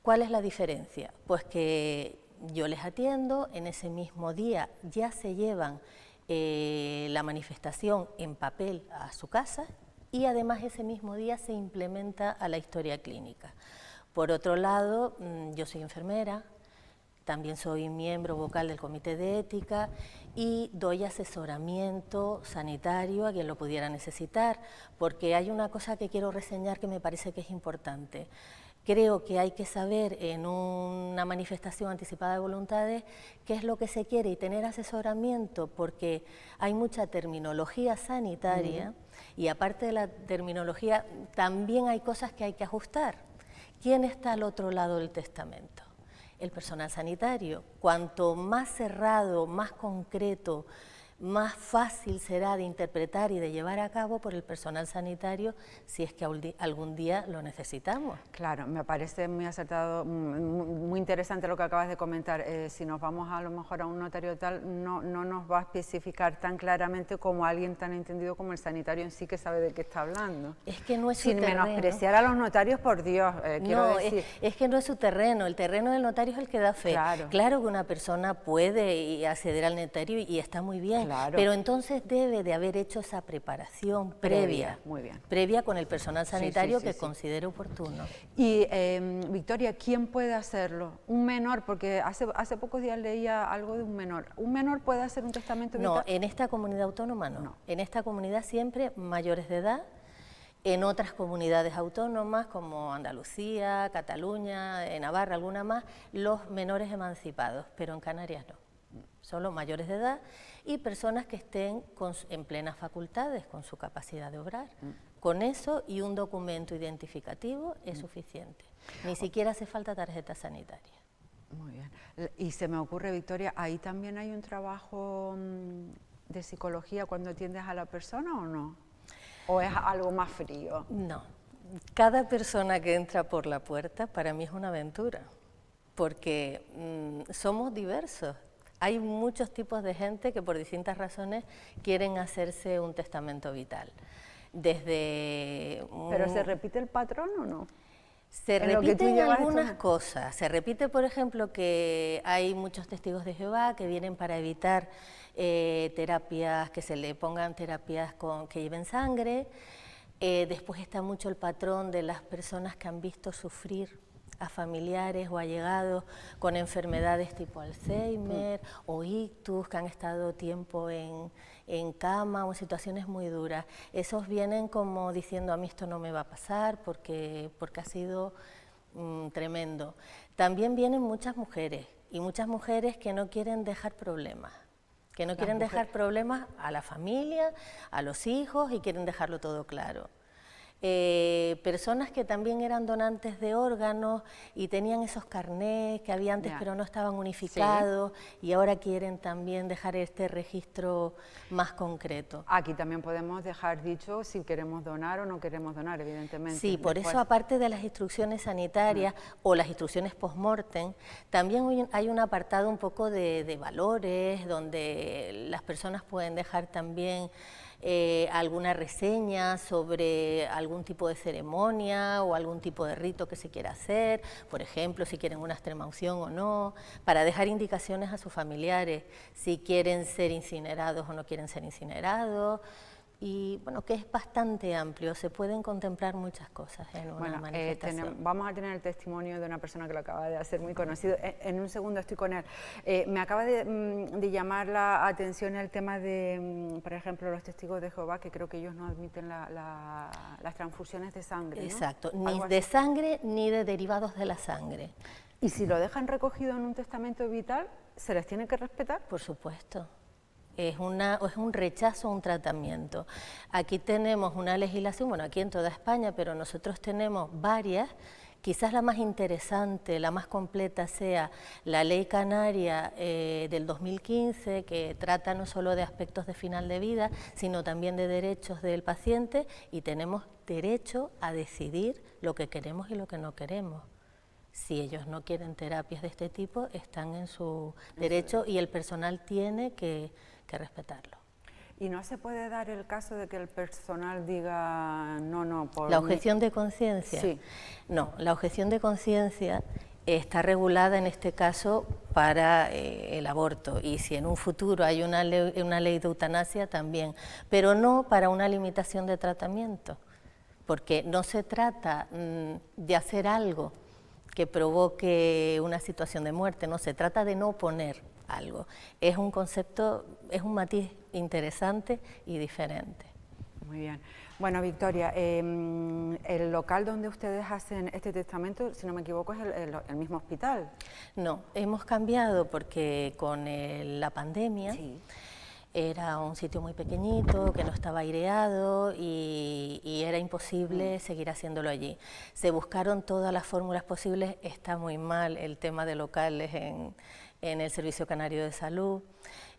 ¿Cuál es la diferencia? Pues que yo les atiendo, en ese mismo día ya se llevan la manifestación en papel a su casa y además ese mismo día se implementa a la historia clínica. Por otro lado, yo soy enfermera, también soy miembro vocal del Comité de Ética y doy asesoramiento sanitario a quien lo pudiera necesitar, porque hay una cosa que quiero reseñar que me parece que es importante. Creo que hay que saber en una manifestación anticipada de voluntades qué es lo que se quiere y tener asesoramiento, porque hay mucha terminología sanitaria y aparte de la terminología también hay cosas que hay que ajustar. ¿Quién está al otro lado del testamento? El personal sanitario. Cuanto más cerrado, más concreto, más fácil será de interpretar y de llevar a cabo por el personal sanitario si es que algún día lo necesitamos. Claro, me parece muy acertado, muy interesante lo que acabas de comentar. Si nos vamos a lo mejor a un notario tal, no nos va a especificar tan claramente como alguien tan entendido como el sanitario en sí que sabe de qué está hablando. Es que no es su terreno. Sin menospreciar a los notarios, por Dios, quiero decir. Es que no es su terreno, el terreno del notario es el que da fe. Claro que una persona puede acceder al notario y está muy bien. Claro. Pero entonces debe de haber hecho esa preparación previa, muy bien, previa con el personal sanitario que considere oportuno. Y Victoria, ¿quién puede hacerlo? Un menor, porque hace pocos días leía algo de un menor. ¿Un menor puede hacer un testamento vital? No, en esta comunidad autónoma no. En esta comunidad siempre mayores de edad. En otras comunidades autónomas como Andalucía, Cataluña, Navarra, alguna más, los menores emancipados, pero en Canarias no. Solo mayores de edad y personas que estén en plenas facultades, con su capacidad de obrar. Con eso y un documento identificativo es suficiente. Ni siquiera hace falta tarjeta sanitaria. Muy bien. Y se me ocurre, Victoria, ¿ahí también hay un trabajo de psicología cuando atiendes a la persona o no? ¿O es algo más frío? No. Cada persona que entra por la puerta para mí es una aventura, porque somos diversos. Hay muchos tipos de gente que por distintas razones quieren hacerse un testamento vital. ¿Pero se repite el patrón o no? Se repiten algunas cosas. Se repite, por ejemplo, que hay muchos testigos de Jehová que vienen para evitar terapias, que se le pongan terapias que lleven sangre. Después está mucho el patrón de las personas que han visto sufrir a familiares o allegados con enfermedades tipo Alzheimer o ictus, que han estado tiempo en cama o en situaciones muy duras. Esos vienen como diciendo, a mí esto no me va a pasar porque ha sido tremendo. También vienen muchas mujeres, y muchas mujeres que no quieren dejar problemas, que no quieren dejar problemas a la familia, a los hijos, y quieren dejarlo todo claro. Personas que también eran donantes de órganos y tenían esos carnés que había antes pero no estaban unificados, y ahora quieren también dejar este registro más concreto. Aquí también podemos dejar dicho si queremos donar o no queremos donar, evidentemente. Sí, por eso, aparte de las instrucciones sanitarias o las instrucciones post-mortem, también hay un apartado un poco de valores, donde las personas pueden dejar también alguna reseña sobre algún tipo de ceremonia o algún tipo de rito que se quiera hacer, por ejemplo, si quieren una extremaunción o no, para dejar indicaciones a sus familiares, si quieren ser incinerados o no quieren ser incinerados. Y bueno, que es bastante amplio, se pueden contemplar muchas cosas en una manifestación. Vamos a tener el testimonio de una persona que lo acaba de hacer muy conocido. En un segundo estoy con él. Me acaba de llamar la atención el tema de, por ejemplo, los testigos de Jehová, que creo que ellos no admiten las transfusiones de sangre, ¿no? Exacto, ni de sangre ni de derivados de la sangre. ¿Y si lo dejan recogido en un testamento vital, se les tiene que respetar? Por supuesto. Es un rechazo a un tratamiento. Aquí tenemos una legislación, bueno, aquí en toda España, pero nosotros tenemos varias. Quizás la más interesante, la más completa sea la Ley Canaria del 2015, que trata no solo de aspectos de final de vida, sino también de derechos del paciente, y tenemos derecho a decidir lo que queremos y lo que no queremos. Si ellos no quieren terapias de este tipo, están en su derecho y el personal tiene que respetarlo. ¿Y no se puede dar el caso de que el personal diga no, por ¿La objeción de conciencia? Sí. No, la objeción de conciencia está regulada en este caso para el aborto, y si en un futuro hay una ley de eutanasia también, pero no para una limitación de tratamiento, porque no se trata de hacer algo que provoque una situación de muerte, no se trata de no poner algo. Es un concepto, es un matiz interesante y diferente. Muy bien. Bueno, Victoria, el local donde ustedes hacen este testamento, si no me equivoco, es el mismo hospital. No, hemos cambiado porque con la pandemia era un sitio muy pequeñito, que no estaba aireado y era imposible seguir haciéndolo allí. Se buscaron todas las fórmulas posibles, está muy mal el tema de locales en el Servicio Canario de Salud,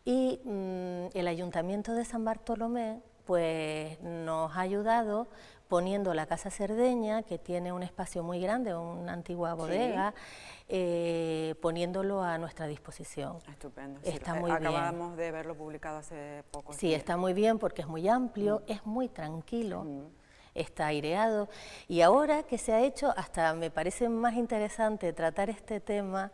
y el Ayuntamiento de San Bartolomé pues nos ha ayudado poniendo la Casa Cerdeña, que tiene un espacio muy grande, una antigua bodega, poniéndolo a nuestra disposición. Estupendo. Está muy bien. Acabamos de verlo publicado hace poco. Sí, está muy bien porque es muy amplio, es muy tranquilo. Está aireado, y ahora que se ha hecho, hasta me parece más interesante tratar este tema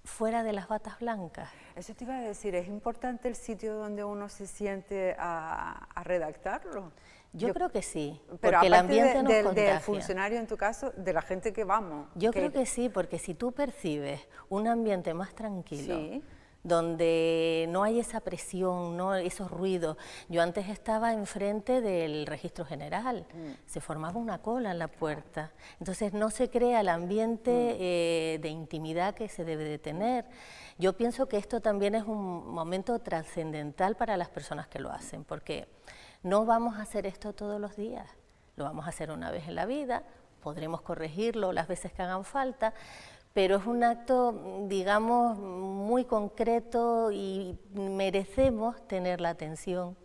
fuera de las batas blancas. Eso te iba a decir, ¿es importante el sitio donde uno se siente a redactarlo? Yo creo que sí, pero porque el ambiente nos contagia. Del funcionario, en tu caso, de la gente que vamos. Yo creo que sí, porque si tú percibes un ambiente más tranquilo, donde no hay esa presión, no esos ruidos. Yo antes estaba enfrente del registro general, se formaba una cola en la puerta, entonces no se crea el ambiente de intimidad que se debe de tener. Yo pienso que esto también es un momento trascendental para las personas que lo hacen, porque no vamos a hacer esto todos los días, lo vamos a hacer una vez en la vida, podremos corregirlo las veces que hagan falta, pero es un acto, digamos, muy concreto y merecemos tener la atención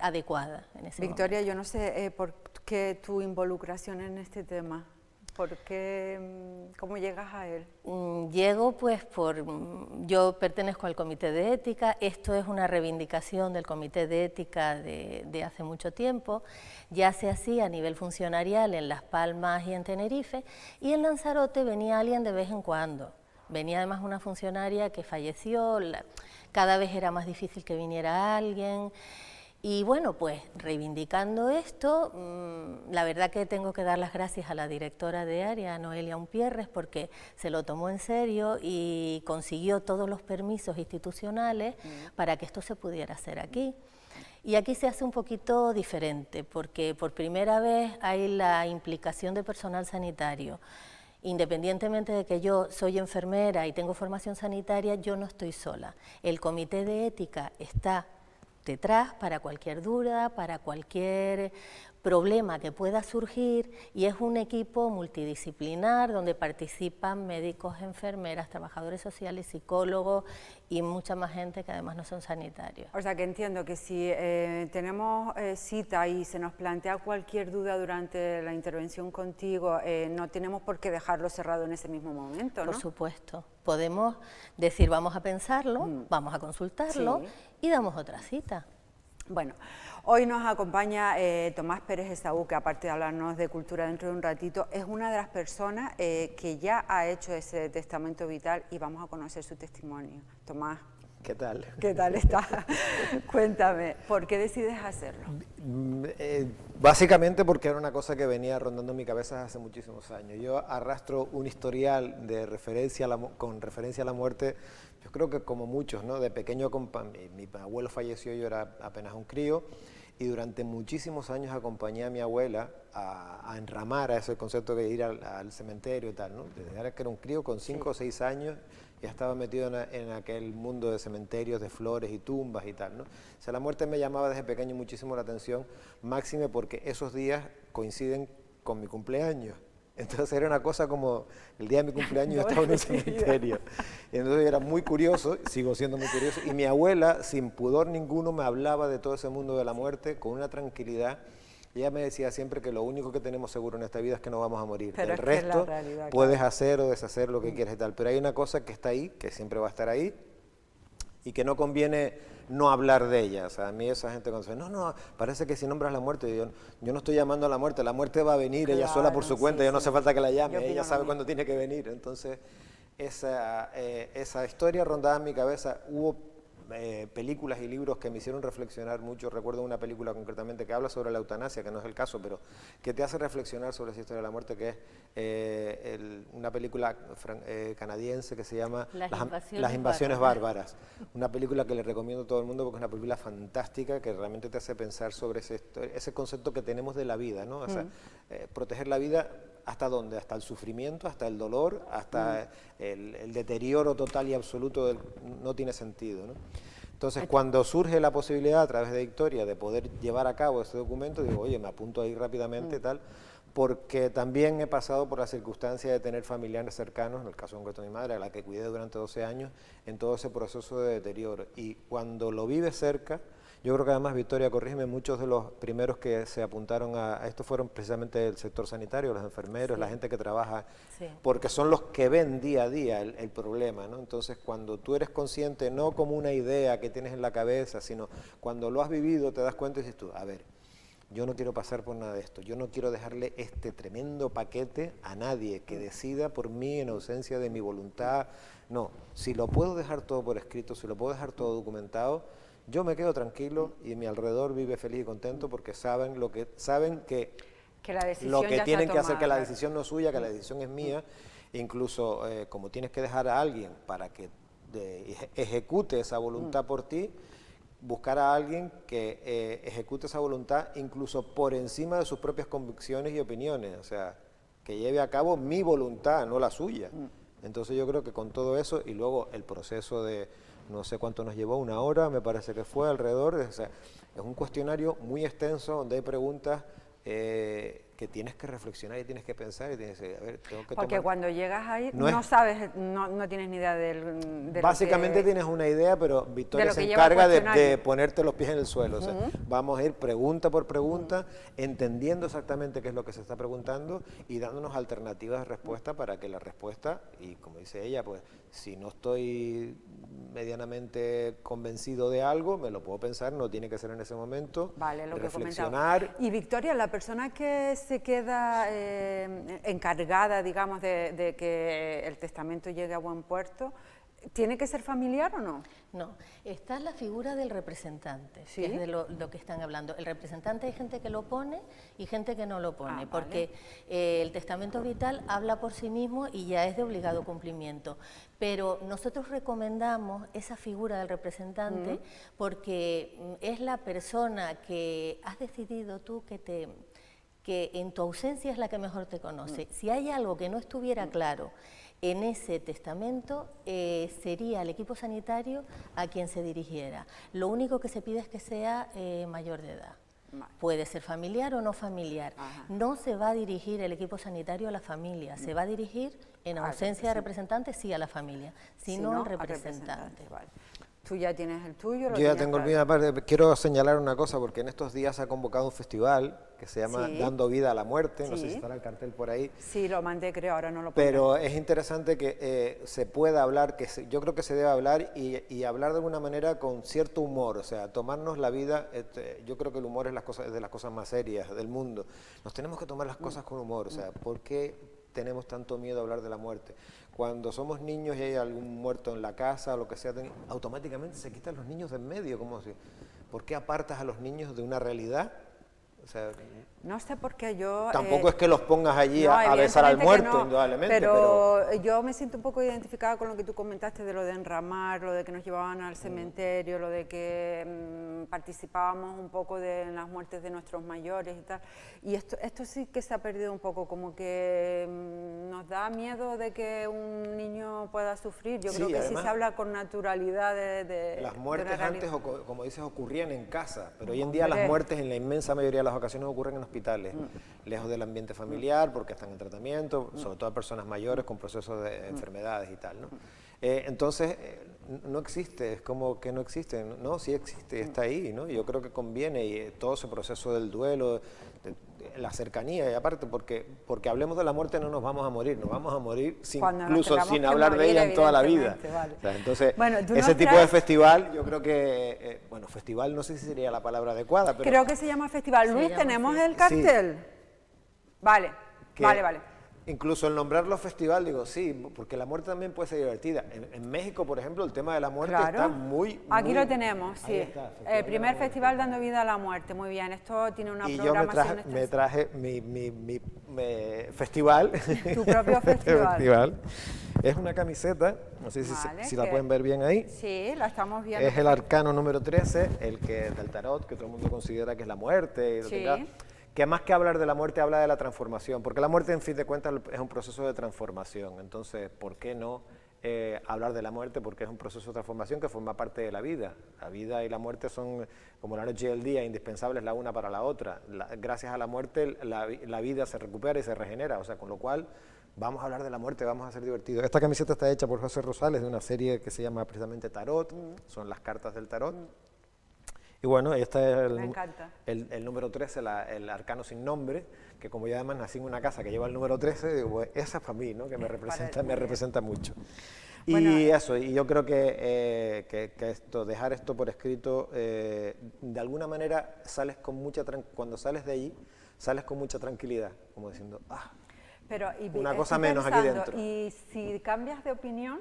adecuada en ese Victoria, momento. yo no sé por qué tu involucración en este tema. ¿Por qué, cómo llegas a él? Llego pues yo pertenezco al Comité de Ética, esto es una reivindicación del Comité de Ética de hace mucho tiempo, ya se hacía a nivel funcionarial en Las Palmas y en Tenerife, y en Lanzarote venía alguien de vez en cuando. Venía además una funcionaria que falleció, cada vez era más difícil que viniera alguien. Y bueno, pues reivindicando esto, la verdad que tengo que dar las gracias a la directora de área, Noelia Umpierres, porque se lo tomó en serio y consiguió todos los permisos institucionales para que esto se pudiera hacer aquí. Y aquí se hace un poquito diferente, porque por primera vez hay la implicación de personal sanitario. Independientemente de que yo soy enfermera y tengo formación sanitaria, yo no estoy sola. El Comité de Ética está detrás para cualquier duda, para cualquier problema que pueda surgir, y es un equipo multidisciplinar donde participan médicos, enfermeras, trabajadores sociales, psicólogos y mucha más gente que además no son sanitarios. O sea que entiendo que si tenemos cita y se nos plantea cualquier duda durante la intervención contigo, no tenemos por qué dejarlo cerrado en ese mismo momento, ¿no? Por supuesto. Podemos decir, vamos a pensarlo, vamos a consultarlo y damos otra cita. Bueno, hoy nos acompaña Tomás Pérez Esaú, que aparte de hablarnos de cultura dentro de un ratito, es una de las personas que ya ha hecho ese testamento vital y vamos a conocer su testimonio. Tomás. ¿Qué tal? ¿Qué tal está? Cuéntame, ¿por qué decides hacerlo? Básicamente porque era una cosa que venía rondando en mi cabeza hace muchísimos años. Yo arrastro un historial de referencia con referencia a la muerte, yo creo que como muchos, ¿no? De pequeño, mi abuelo falleció, yo era apenas un crío, y durante muchísimos años acompañé a mi abuela a enramar a ese concepto de ir al cementerio y tal, ¿no? Desde que era un crío, con 5 o 6 años, ya estaba metido en aquel mundo de cementerios, de flores y tumbas y tal, ¿no? O sea, la muerte me llamaba desde pequeño muchísimo la atención, máxime porque esos días coinciden con mi cumpleaños. Entonces era una cosa como, el día de mi cumpleaños yo estaba en un cementerio. Y entonces yo era muy curioso, sigo siendo muy curioso, y mi abuela, sin pudor ninguno, me hablaba de todo ese mundo de la muerte con una tranquilidad. Ella me decía siempre que lo único que tenemos seguro en esta vida es que no vamos a morir. Pero el resto realidad, puedes claro. hacer o deshacer lo que quieras y tal. Pero hay una cosa que está ahí, que siempre va a estar ahí, y que no conviene no hablar de ella. O sea, a mí esa gente cuando dice, no, parece que si nombras la muerte, yo no estoy llamando a la muerte va a venir, claro, ella sola por su cuenta, ya no hace falta que la llame, Yo opino ella lo sabe mismo. cuándo tiene que venir. Entonces, esa historia rondaba en mi cabeza. Hubo películas y libros que me hicieron reflexionar mucho. Recuerdo una película concretamente que habla sobre la eutanasia, que no es el caso, pero que te hace reflexionar sobre esa historia de la muerte, que es una película canadiense que se llama Las invasiones bárbaras. Una película que le recomiendo a todo el mundo porque es una película fantástica que realmente te hace pensar sobre ese concepto que tenemos de la vida, ¿no? O sea, proteger la vida. ¿Hasta dónde? Hasta el sufrimiento, hasta el dolor, hasta el deterioro total y absoluto no tiene sentido, ¿no? Entonces, cuando surge la posibilidad a través de Victoria de poder llevar a cabo este documento, digo, oye, me apunto ahí rápidamente tal, porque también he pasado por la circunstancia de tener familiares cercanos, en el caso concreto de mi madre, a la que cuidé durante 12 años, en todo ese proceso de deterioro. Y cuando lo vives cerca, yo creo que además, Victoria, corrígeme, muchos de los primeros que se apuntaron a esto fueron precisamente el sector sanitario, los enfermeros, la gente que trabaja, porque son los que ven día a día el problema, ¿no? Entonces, cuando tú eres consciente, no como una idea que tienes en la cabeza, sino cuando lo has vivido, te das cuenta y dices tú, a ver, yo no quiero pasar por nada de esto, yo no quiero dejarle este tremendo paquete a nadie que decida por mí en ausencia de mi voluntad. No, si lo puedo dejar todo por escrito, si lo puedo dejar todo documentado, yo me quedo tranquilo y mi alrededor vive feliz y contento porque saben que la decisión lo que ya tienen está que hacer, que la tomada. decisión no es suya, que la decisión es mía. Incluso como tienes que dejar a alguien para que ejecute esa voluntad por ti, buscar a alguien que ejecute esa voluntad incluso por encima de sus propias convicciones y opiniones, o sea, que lleve a cabo mi voluntad, no la suya. Entonces yo creo que con todo eso y luego el proceso de, no sé cuánto nos llevó, 1 hora, me parece que fue alrededor, o sea, es un cuestionario muy extenso donde hay preguntas que tienes que reflexionar y tienes que pensar y tienes que, a ver, tengo que Porque tomar... cuando llegas ahí No no es- sabes, no tienes ni idea de Básicamente lo que... tienes una idea, pero Victoria lo que se lleva el encarga de cuestionario. ponerte los pies en el suelo. O sea, vamos a ir pregunta por pregunta, entendiendo exactamente qué es lo que se está preguntando y dándonos alternativas de respuesta para que la respuesta, y como dice ella, pues si no estoy medianamente convencido de algo, me lo puedo pensar, no tiene que ser en ese momento, Vale, lo que reflexionar. comentaba. Y Victoria, la persona que se queda encargada, digamos, de que el testamento llegue a buen puerto, ¿tiene que ser familiar o no? No, está la figura del representante, ¿Sí? que es de lo que están hablando. El representante hay gente que lo pone y gente que no lo pone, Vale. porque el testamento vital habla por sí mismo y ya es de obligado cumplimiento. Pero nosotros recomendamos esa figura del representante porque es la persona que has decidido tú que en tu ausencia es la que mejor te conoce. Si hay algo que no estuviera claro en ese testamento, sería el equipo sanitario a quien se dirigiera. Lo único que se pide es que sea mayor de edad. Vale. Puede ser familiar o no familiar. Ajá. No se va a dirigir el equipo sanitario a la familia, se va a dirigir, en ausencia de representante, sí a la familia, sino al representante. Vale. Tú ya tienes el tuyo. Yo ya tengo el mío aparte. Quiero señalar una cosa, porque en estos días se ha convocado un festival que se llama Sí. Dando Vida a la Muerte, no sé Sí. si estará el cartel por ahí. Sí, lo mandé, creo, ahora no lo pongo. Pero es interesante que se pueda hablar, yo creo que se debe hablar y hablar de alguna manera con cierto humor, o sea, tomarnos la vida, yo creo que el humor es de las cosas más serias del mundo. Nos tenemos que tomar las cosas con humor, o sea, ¿por qué tenemos tanto miedo a hablar de la muerte? Cuando somos niños y hay algún muerto en la casa o lo que sea, automáticamente se quitan los niños de en medio, como si, ¿por qué apartas a los niños de una realidad? O sea, No sé por qué yo... tampoco es que los pongas allí no, a besar al evidentemente muerto, que no, indudablemente, pero yo me siento un poco identificada con lo que tú comentaste de lo de enramar, lo de que nos llevaban al cementerio, lo de que participábamos un poco en las muertes de nuestros mayores y tal. Y esto sí que se ha perdido un poco, como que nos da miedo de que un niño pueda sufrir. Yo Sí, creo que sí además, se habla con naturalidad de las de muertes una antes, realidad. como dices, ocurrían en casa, pero hoy en día las Hombre. muertes en la inmensa mayoría de las ocasiones ocurren en hospitales, lejos del ambiente familiar, porque están en tratamiento, sobre todo a personas mayores con procesos de enfermedades y tal, ¿no? Entonces, no existe, es como que no existe, no, sí existe, está ahí, ¿no? Yo creo que conviene y todo ese proceso del duelo, la cercanía, y aparte, porque hablemos de la muerte no nos vamos a morir, nos vamos a morir Cuando nos incluso tengamos sin que hablar de morir, ella en toda la vida. evidentemente, vale. O sea, entonces, Bueno, tú ese nos tipo de traes- festival, yo creo que, bueno, festival no sé si sería la palabra adecuada, pero Creo que se llama festival. Se Luis, llama ¿tenemos así. el cartel? Vale, que vale. incluso el nombrarlo festival, digo, sí, porque la muerte también puede ser divertida. En México, por ejemplo, el tema de la muerte Claro. está muy... Aquí muy- lo tenemos, sí. Ahí está, Festival de El la primer Muerte. festival Dando Vida a la Muerte. Muy bien, esto tiene una Y yo programación me traje mi festival. Tu propio festival. Es una camiseta, no sé Vale, si la que- pueden ver bien ahí. Sí, la estamos viendo. Es el arcano número 13, el que del tarot, que todo el mundo considera que es la muerte. Y lo Sí. que más que hablar de la muerte, habla de la transformación, porque la muerte, en fin de cuentas, es un proceso de transformación. Entonces, ¿por qué no hablar de la muerte? Porque es un proceso de transformación que forma parte de la vida. La vida y la muerte son como la noche y el día, indispensables la una para la otra. Gracias a la muerte, la vida se recupera y se regenera, o sea, con lo cual... Vamos a hablar de la muerte, vamos a ser divertidos. Esta camiseta está hecha por José Rosales de una serie que se llama precisamente Tarot, son las cartas del Tarot. Y bueno, este es Me encanta. el número 13, el arcano sin nombre, que como yo además nací en una casa que lleva el número 13, digo, pues, esa es para mí, ¿no? Que me representa mucho. Y Bueno, eso, y yo creo que esto, dejar esto por escrito, de alguna manera sales con mucha cuando sales de allí, sales con mucha tranquilidad, como diciendo, Pero, una cosa estoy menos aquí pensando, dentro. ¿y si cambias de opinión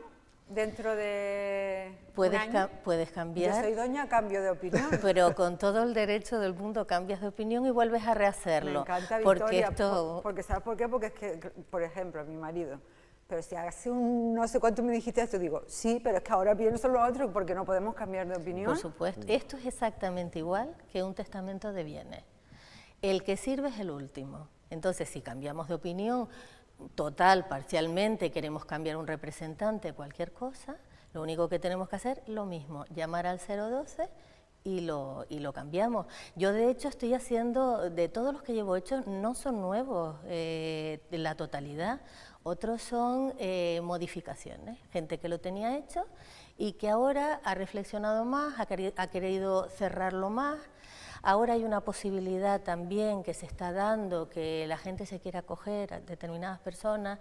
dentro de Puedes, un año? puedes Yo cambiar, soy doña cambio de opinión. pero con todo el derecho del mundo cambias de opinión y vuelves a rehacerlo. Me encanta porque Victoria, esto... porque ¿sabes por qué? Porque es que, por ejemplo, mi marido, pero si hace no sé cuánto me dijiste esto, digo, sí, pero es que ahora pienso lo otro, porque no podemos cambiar de opinión. Por supuesto, esto es exactamente igual que un testamento de bienes. El que sirve es el último. Entonces, si cambiamos de opinión total, parcialmente, queremos cambiar un representante, cualquier cosa, lo único que tenemos que hacer, lo mismo, llamar al 012 y lo cambiamos. Yo de hecho estoy haciendo, de todos los que llevo hechos, no son nuevos de la totalidad, otros son modificaciones, gente que lo tenía hecho y que ahora ha reflexionado más, ha querido cerrarlo más. Ahora hay una posibilidad también que se está dando, que la gente se quiera acoger a determinadas personas,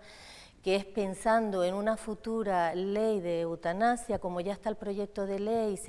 que es pensando en una futura ley de eutanasia, como ya está el proyecto de ley,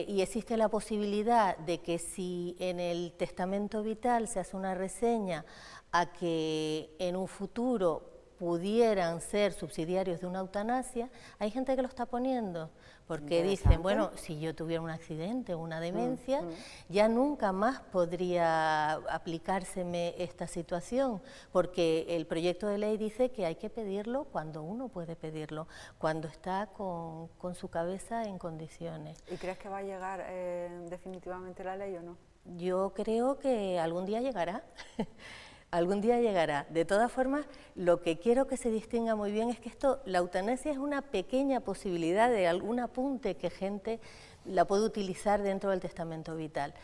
y existe la posibilidad de que si en el testamento vital se hace una reseña a que en un futuro pudieran ser subsidiarios de una eutanasia, hay gente que lo está poniendo, porque dicen, bueno, si yo tuviera un accidente o una demencia, ya nunca más podría aplicárseme esta situación, porque el proyecto de ley dice que hay que pedirlo cuando uno puede pedirlo, cuando está con su cabeza en condiciones. ¿Y crees que va a llegar definitivamente la ley o no? Yo creo que algún día llegará. Algún día llegará. De todas formas, lo que quiero que se distinga muy bien es que la eutanasia es una pequeña posibilidad de algún apunte que gente la puede utilizar dentro del testamento vital.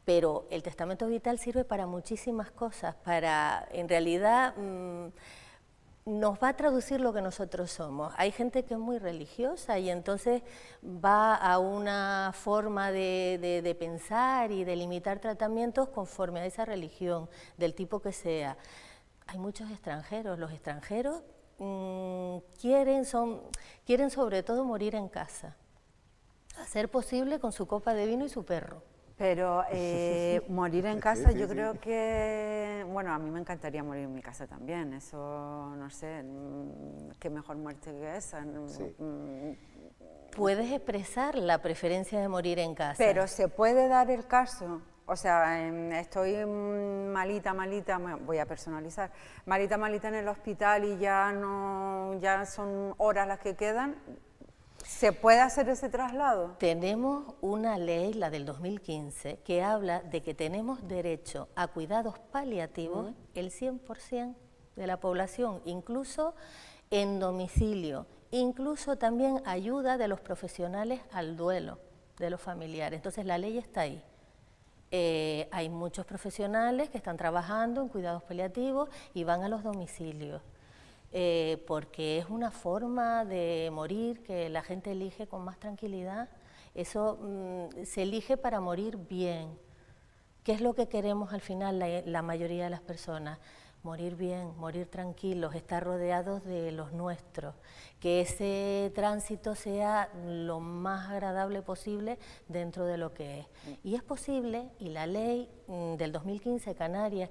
Pero el testamento vital sirve para muchísimas cosas, en realidad nos va a traducir lo que nosotros somos. Hay gente que es muy religiosa y entonces va a una forma de pensar y de limitar tratamientos conforme a esa religión, del tipo que sea. Hay muchos extranjeros. Los extranjeros quieren sobre todo morir en casa, a ser posible con su copa de vino y su perro. Pero morir en casa, yo creo que, bueno, a mí me encantaría morir en mi casa también, eso, no sé, qué mejor muerte que esa. Sí. Puedes expresar la preferencia de morir en casa. Pero se puede dar el caso, o sea, estoy malita, voy a personalizar, malita en el hospital y ya son horas las que quedan. ¿Se puede hacer ese traslado? Tenemos una ley, la del 2015, que habla de que tenemos derecho a cuidados paliativos el 100% de la población, incluso en domicilio, incluso también ayuda de los profesionales al duelo de los familiares. Entonces la ley está ahí. Hay muchos profesionales que están trabajando en cuidados paliativos y van a los domicilios. Porque es una forma de morir que la gente elige con más tranquilidad. Eso se elige para morir bien. ¿Qué es lo que queremos al final la mayoría de las personas? Morir bien, morir tranquilos, estar rodeados de los nuestros, que ese tránsito sea lo más agradable posible dentro de lo que es. Y es posible, y la ley del 2015, Canarias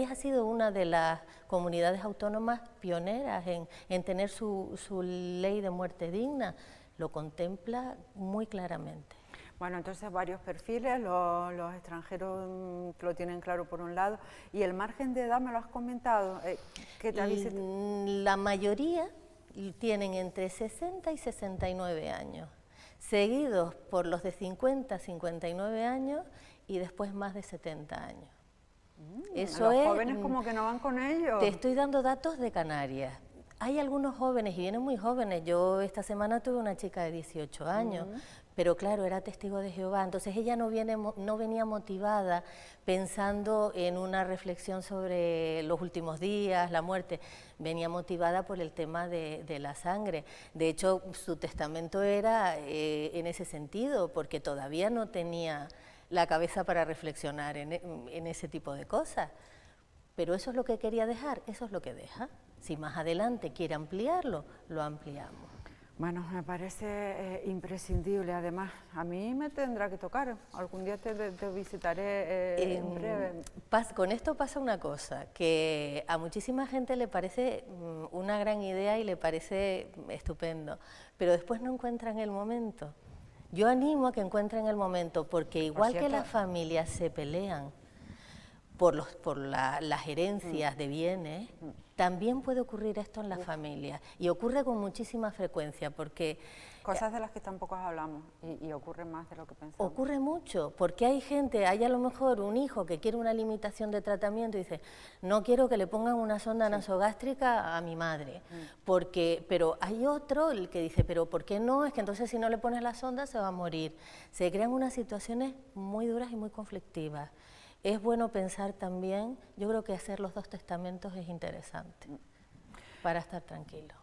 ha sido una de las comunidades autónomas pioneras en tener su ley de muerte digna, lo contempla muy claramente. Bueno, entonces varios perfiles, los extranjeros lo tienen claro por un lado, y el margen de edad me lo has comentado, ¿qué tal? La mayoría tienen entre 60 y 69 años, seguidos por los de 50, 59 años y después más de 70 años. Los jóvenes como que no van con ellos. Te estoy dando datos de Canarias. Hay algunos jóvenes, y vienen muy jóvenes. Yo esta semana tuve una chica de 18 años, pero claro, era testigo de Jehová, entonces ella no venía motivada pensando en una reflexión sobre los últimos días, la muerte, venía motivada por el tema de la sangre. De hecho, su testamento era en ese sentido, porque todavía no tenía la cabeza para reflexionar en ese tipo de cosas. Pero eso es lo que quería dejar, eso es lo que deja. Si más adelante quiere ampliarlo, lo ampliamos. Bueno, me parece imprescindible, además, a mí me tendrá que tocar, algún día te visitaré en breve. Con esto pasa una cosa, que a muchísima gente le parece una gran idea y le parece estupendo, pero después no encuentran el momento. Yo animo a que encuentren el momento, porque igual que las familias se pelean por las herencias de bienes, también puede ocurrir esto en la familia y ocurre con muchísima frecuencia porque... Cosas de las que tampoco hablamos y ocurre más de lo que pensamos. Ocurre mucho, porque hay a lo mejor un hijo que quiere una limitación de tratamiento y dice, no quiero que le pongan una sonda nasogástrica a mi madre, pero hay otro el que dice, pero ¿por qué no? Es que entonces si no le pones la sonda se va a morir. Se crean unas situaciones muy duras y muy conflictivas. Es bueno pensar también, yo creo que hacer los 2 testamentos es interesante, para estar tranquilo.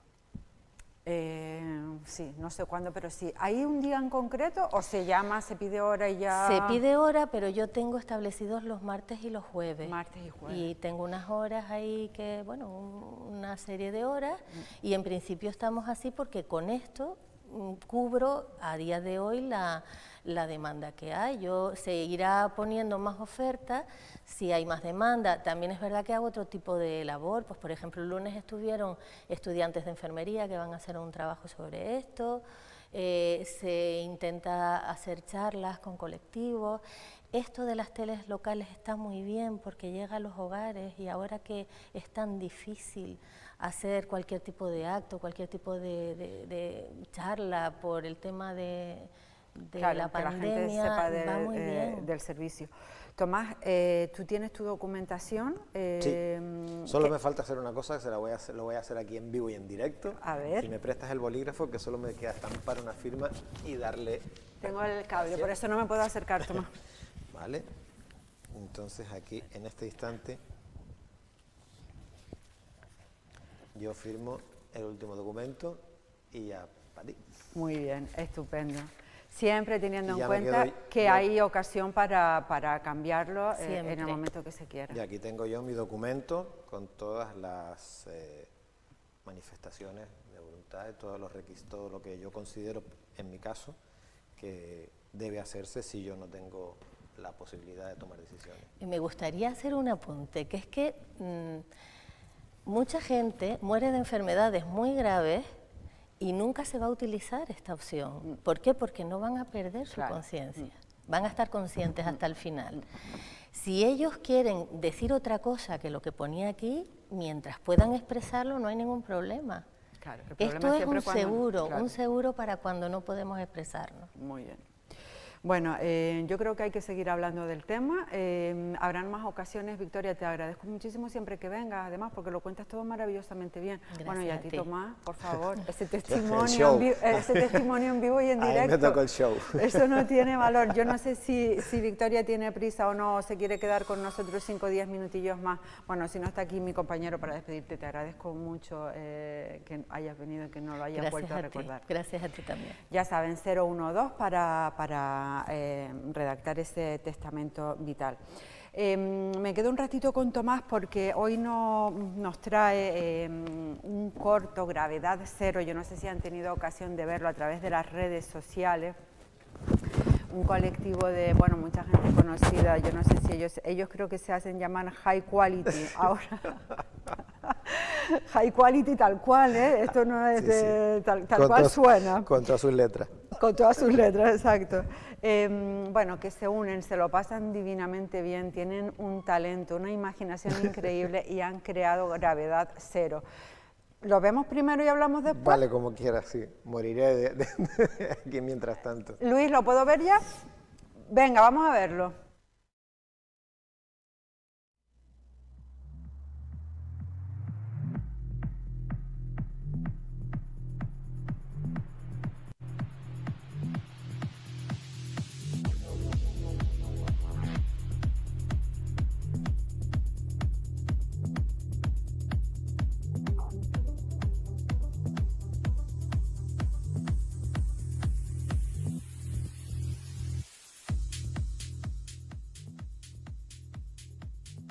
Sí, no sé cuándo, pero sí. ¿Hay un día en concreto o se llama, se pide hora y ya...? Se pide hora, pero yo tengo establecidos los martes y los jueves. Martes y jueves. Y tengo unas horas ahí que, bueno, una serie de horas, y en principio estamos así porque con esto cubro a día de hoy la demanda que hay. Se irá poniendo más ofertas si hay más demanda. También es verdad que hago otro tipo de labor, pues por ejemplo el lunes estuvieron estudiantes de enfermería que van a hacer un trabajo sobre esto, se intenta hacer charlas con colectivos. Esto de las teles locales está muy bien porque llega a los hogares y ahora que es tan difícil hacer cualquier tipo de acto, cualquier tipo de charla por el tema de claro, la pandemia, que la gente sepa va muy bien. Del servicio. Tomás, ¿tú tienes tu documentación? Sí, solo me falta hacer una cosa, que lo voy a hacer aquí en vivo y en directo. A ver. Si me prestas el bolígrafo, que solo me queda estampar una firma y darle... Tengo el cable, por eso no me puedo acercar, Tomás. Vale, entonces aquí en este instante yo firmo el último documento y ya para ti. Muy bien, estupendo. Siempre teniendo Y en ya me cuenta quedo que yo. hay ocasión para cambiarlo en Siempre. el momento que se quiera. Y aquí tengo yo mi documento con todas las manifestaciones de voluntad, todos los requisitos, todo lo que yo considero, en mi caso, que debe hacerse si yo no tengo la posibilidad de tomar decisiones. Y me gustaría hacer un apunte, que es que mucha gente muere de enfermedades muy graves y nunca se va a utilizar esta opción. ¿Por qué? Porque no van a perder su conciencia, van a estar conscientes hasta el final. Si ellos quieren decir otra cosa que lo que ponía aquí, mientras puedan expresarlo no hay ningún problema. Claro, el problema Esto es siempre un cuando- seguro, claro. un seguro para cuando no podemos expresarnos. Muy bien. Bueno, yo creo que hay que seguir hablando del tema. Habrán más ocasiones. Victoria, te agradezco muchísimo siempre que vengas, además, porque lo cuentas todo maravillosamente bien. Bueno, y a ti, Tomás, por favor, ese testimonio en vivo y en directo. Ahí me tocó el show. Eso no tiene valor. Yo no sé si Victoria tiene prisa o no, o se quiere quedar con nosotros 5 o 10 minutillos más. Bueno, si no está aquí mi compañero para despedirte, te agradezco mucho que hayas venido y que no lo hayas vuelto a recordar. Gracias a ti también. Ya saben, 012 para redactar ese testamento vital. Me quedo un ratito con Tomás porque hoy nos trae un corto, Gravedad Cero. Yo no sé si han tenido ocasión de verlo a través de las redes sociales. Un colectivo de, bueno, mucha gente conocida, yo no sé si ellos creo que se hacen llamar High Quality ahora. High Quality tal cual, ¿eh? Esto no es de, tal cual suena. Con todas sus letras. Con todas sus letras, exacto. Bueno, que se unen, se lo pasan divinamente bien, tienen un talento, una imaginación increíble y han creado Gravedad Cero. ¿Lo vemos primero y hablamos después? Vale, como quieras, sí. Moriré de aquí mientras tanto. Luis, ¿lo puedo ver ya? Venga, vamos a verlo.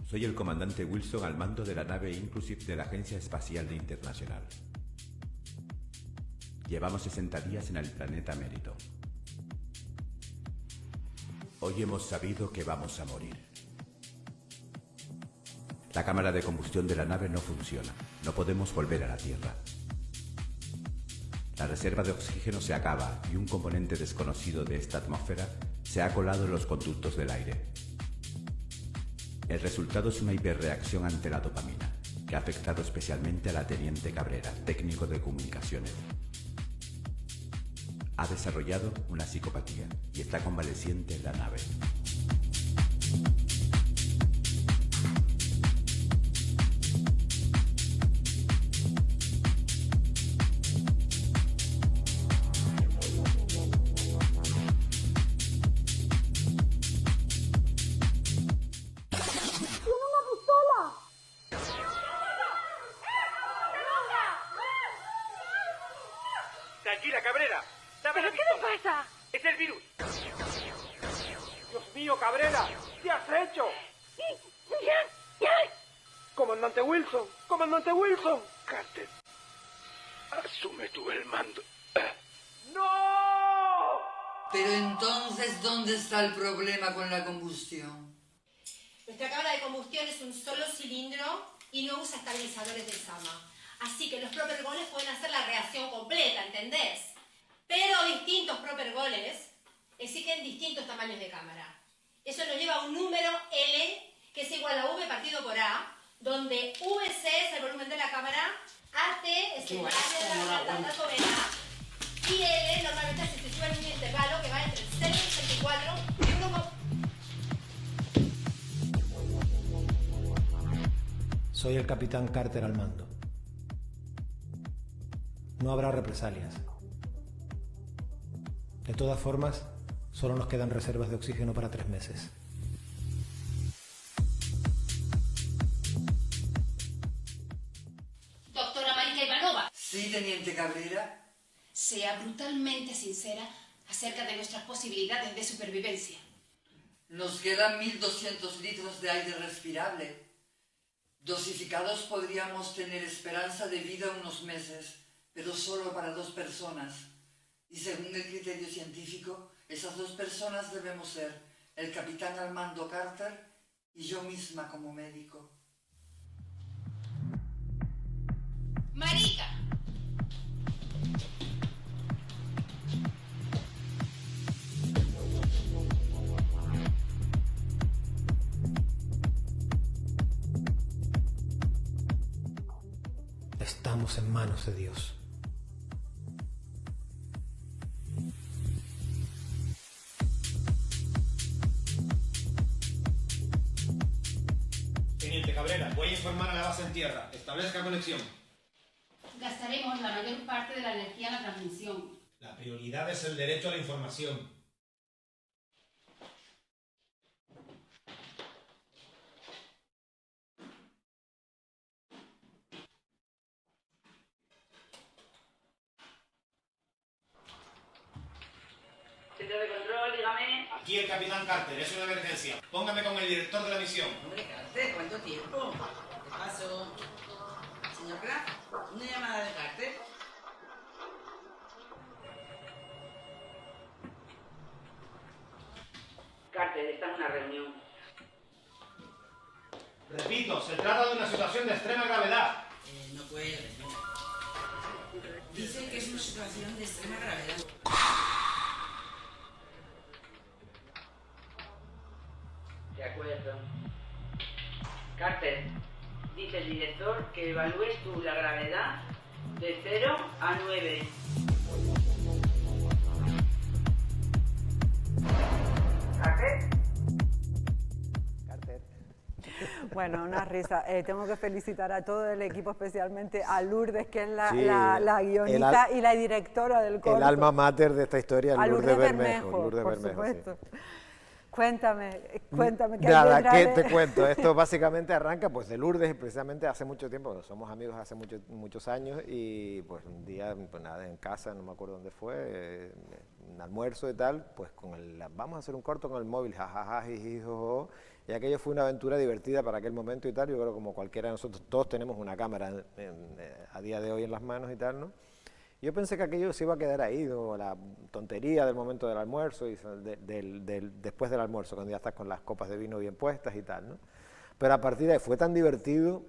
Soy el comandante Wilson al mando de la nave Inclusive de la Agencia Espacial Internacional. Llevamos 60 días en el planeta Mérito. Hoy hemos sabido que vamos a morir. La cámara de combustión de la nave no funciona. No podemos volver a la Tierra. La reserva de oxígeno se acaba y un componente desconocido de esta atmósfera se ha colado en los conductos del aire. El resultado es una hiperreacción ante la dopamina, que ha afectado especialmente a la teniente Cabrera, técnico de comunicaciones. Ha desarrollado una psicopatía y está convaleciente en la nave. Tranquila, Cabrera. Dame la pistola. ¿Pero qué le pasa? Es el virus. Dios mío, Cabrera. ¿Qué has hecho? Comandante Wilson. Comandante Wilson. Carter. Asume tú el mando. ¡No! Pero entonces, ¿dónde está el problema con la combustión? Nuestra cámara de combustión es un solo cilindro y no usa estabilizadores de Sama. Así que los propergoles pueden hacer la reacción completa, ¿entendés? Pero distintos propergoles exigen distintos tamaños de cámara. Eso nos lleva a un número L, que es igual a V partido por A, donde VC es el volumen de la cámara, AT es el radio de la dato vena, y L normalmente se sitúa en un intervalo que va entre el 0,64 y 1,... Soy el capitán Carter al mando. No habrá represalias. De todas formas, solo nos quedan reservas de oxígeno para 3 meses. Doctora Marika Ivanova. Sí, teniente Cabrera. Sea brutalmente sincera acerca de nuestras posibilidades de supervivencia. Nos quedan 1.200 litros de aire respirable. Dosificados podríamos tener esperanza de vida unos meses, pero solo para 2 personas. Y según el criterio científico, esas 2 personas debemos ser el capitán al mando Carter y yo misma como médico. Marika. Estamos en manos de Dios. Teniente Cabrera, voy a informar a la base en tierra. Establezca conexión. Gastaremos la mayor parte de la energía en la transmisión. La prioridad es el derecho a la información. Centro de control, dígame. Aquí el capitán Carter, es una emergencia. Póngame con el director de la misión. Hombre, Carter, ¿cuánto tiempo? ¿Qué pasó? Señor Kraft, una llamada de Carter. Carter, está en una reunión. Repito, se trata de una situación de extrema gravedad. No puede. Dice que es una situación de extrema gravedad. De acuerdo. Carter, dice el director que evalúes tú la gravedad de 0 a 9. ¿Carter? Bueno, una risa. Tengo que felicitar a todo el equipo, especialmente a Lourdes, que es la guionista y la directora del corto. El alma mater de esta historia, Lourdes Bermejo. Lourdes Bermejo, por supuesto. sí. Cuéntame, ¿qué Nada, hay ¿qué detrás te cuento? Esto básicamente arranca pues de Lourdes, y precisamente hace mucho tiempo, somos amigos hace muchos años, y pues un día, pues nada, en casa, no me acuerdo dónde fue, un almuerzo y tal, pues vamos a hacer un corto con el móvil, jajaja, jijijojo, y aquello fue una aventura divertida para aquel momento y tal. Yo creo que como cualquiera de nosotros, todos tenemos una cámara a día de hoy en las manos y tal, ¿no? Yo pensé que aquello se iba a quedar ahí, ¿no? La tontería del momento del almuerzo y después del almuerzo, cuando ya estás con las copas de vino bien puestas y tal, ¿no? Pero a partir de ahí fue tan divertido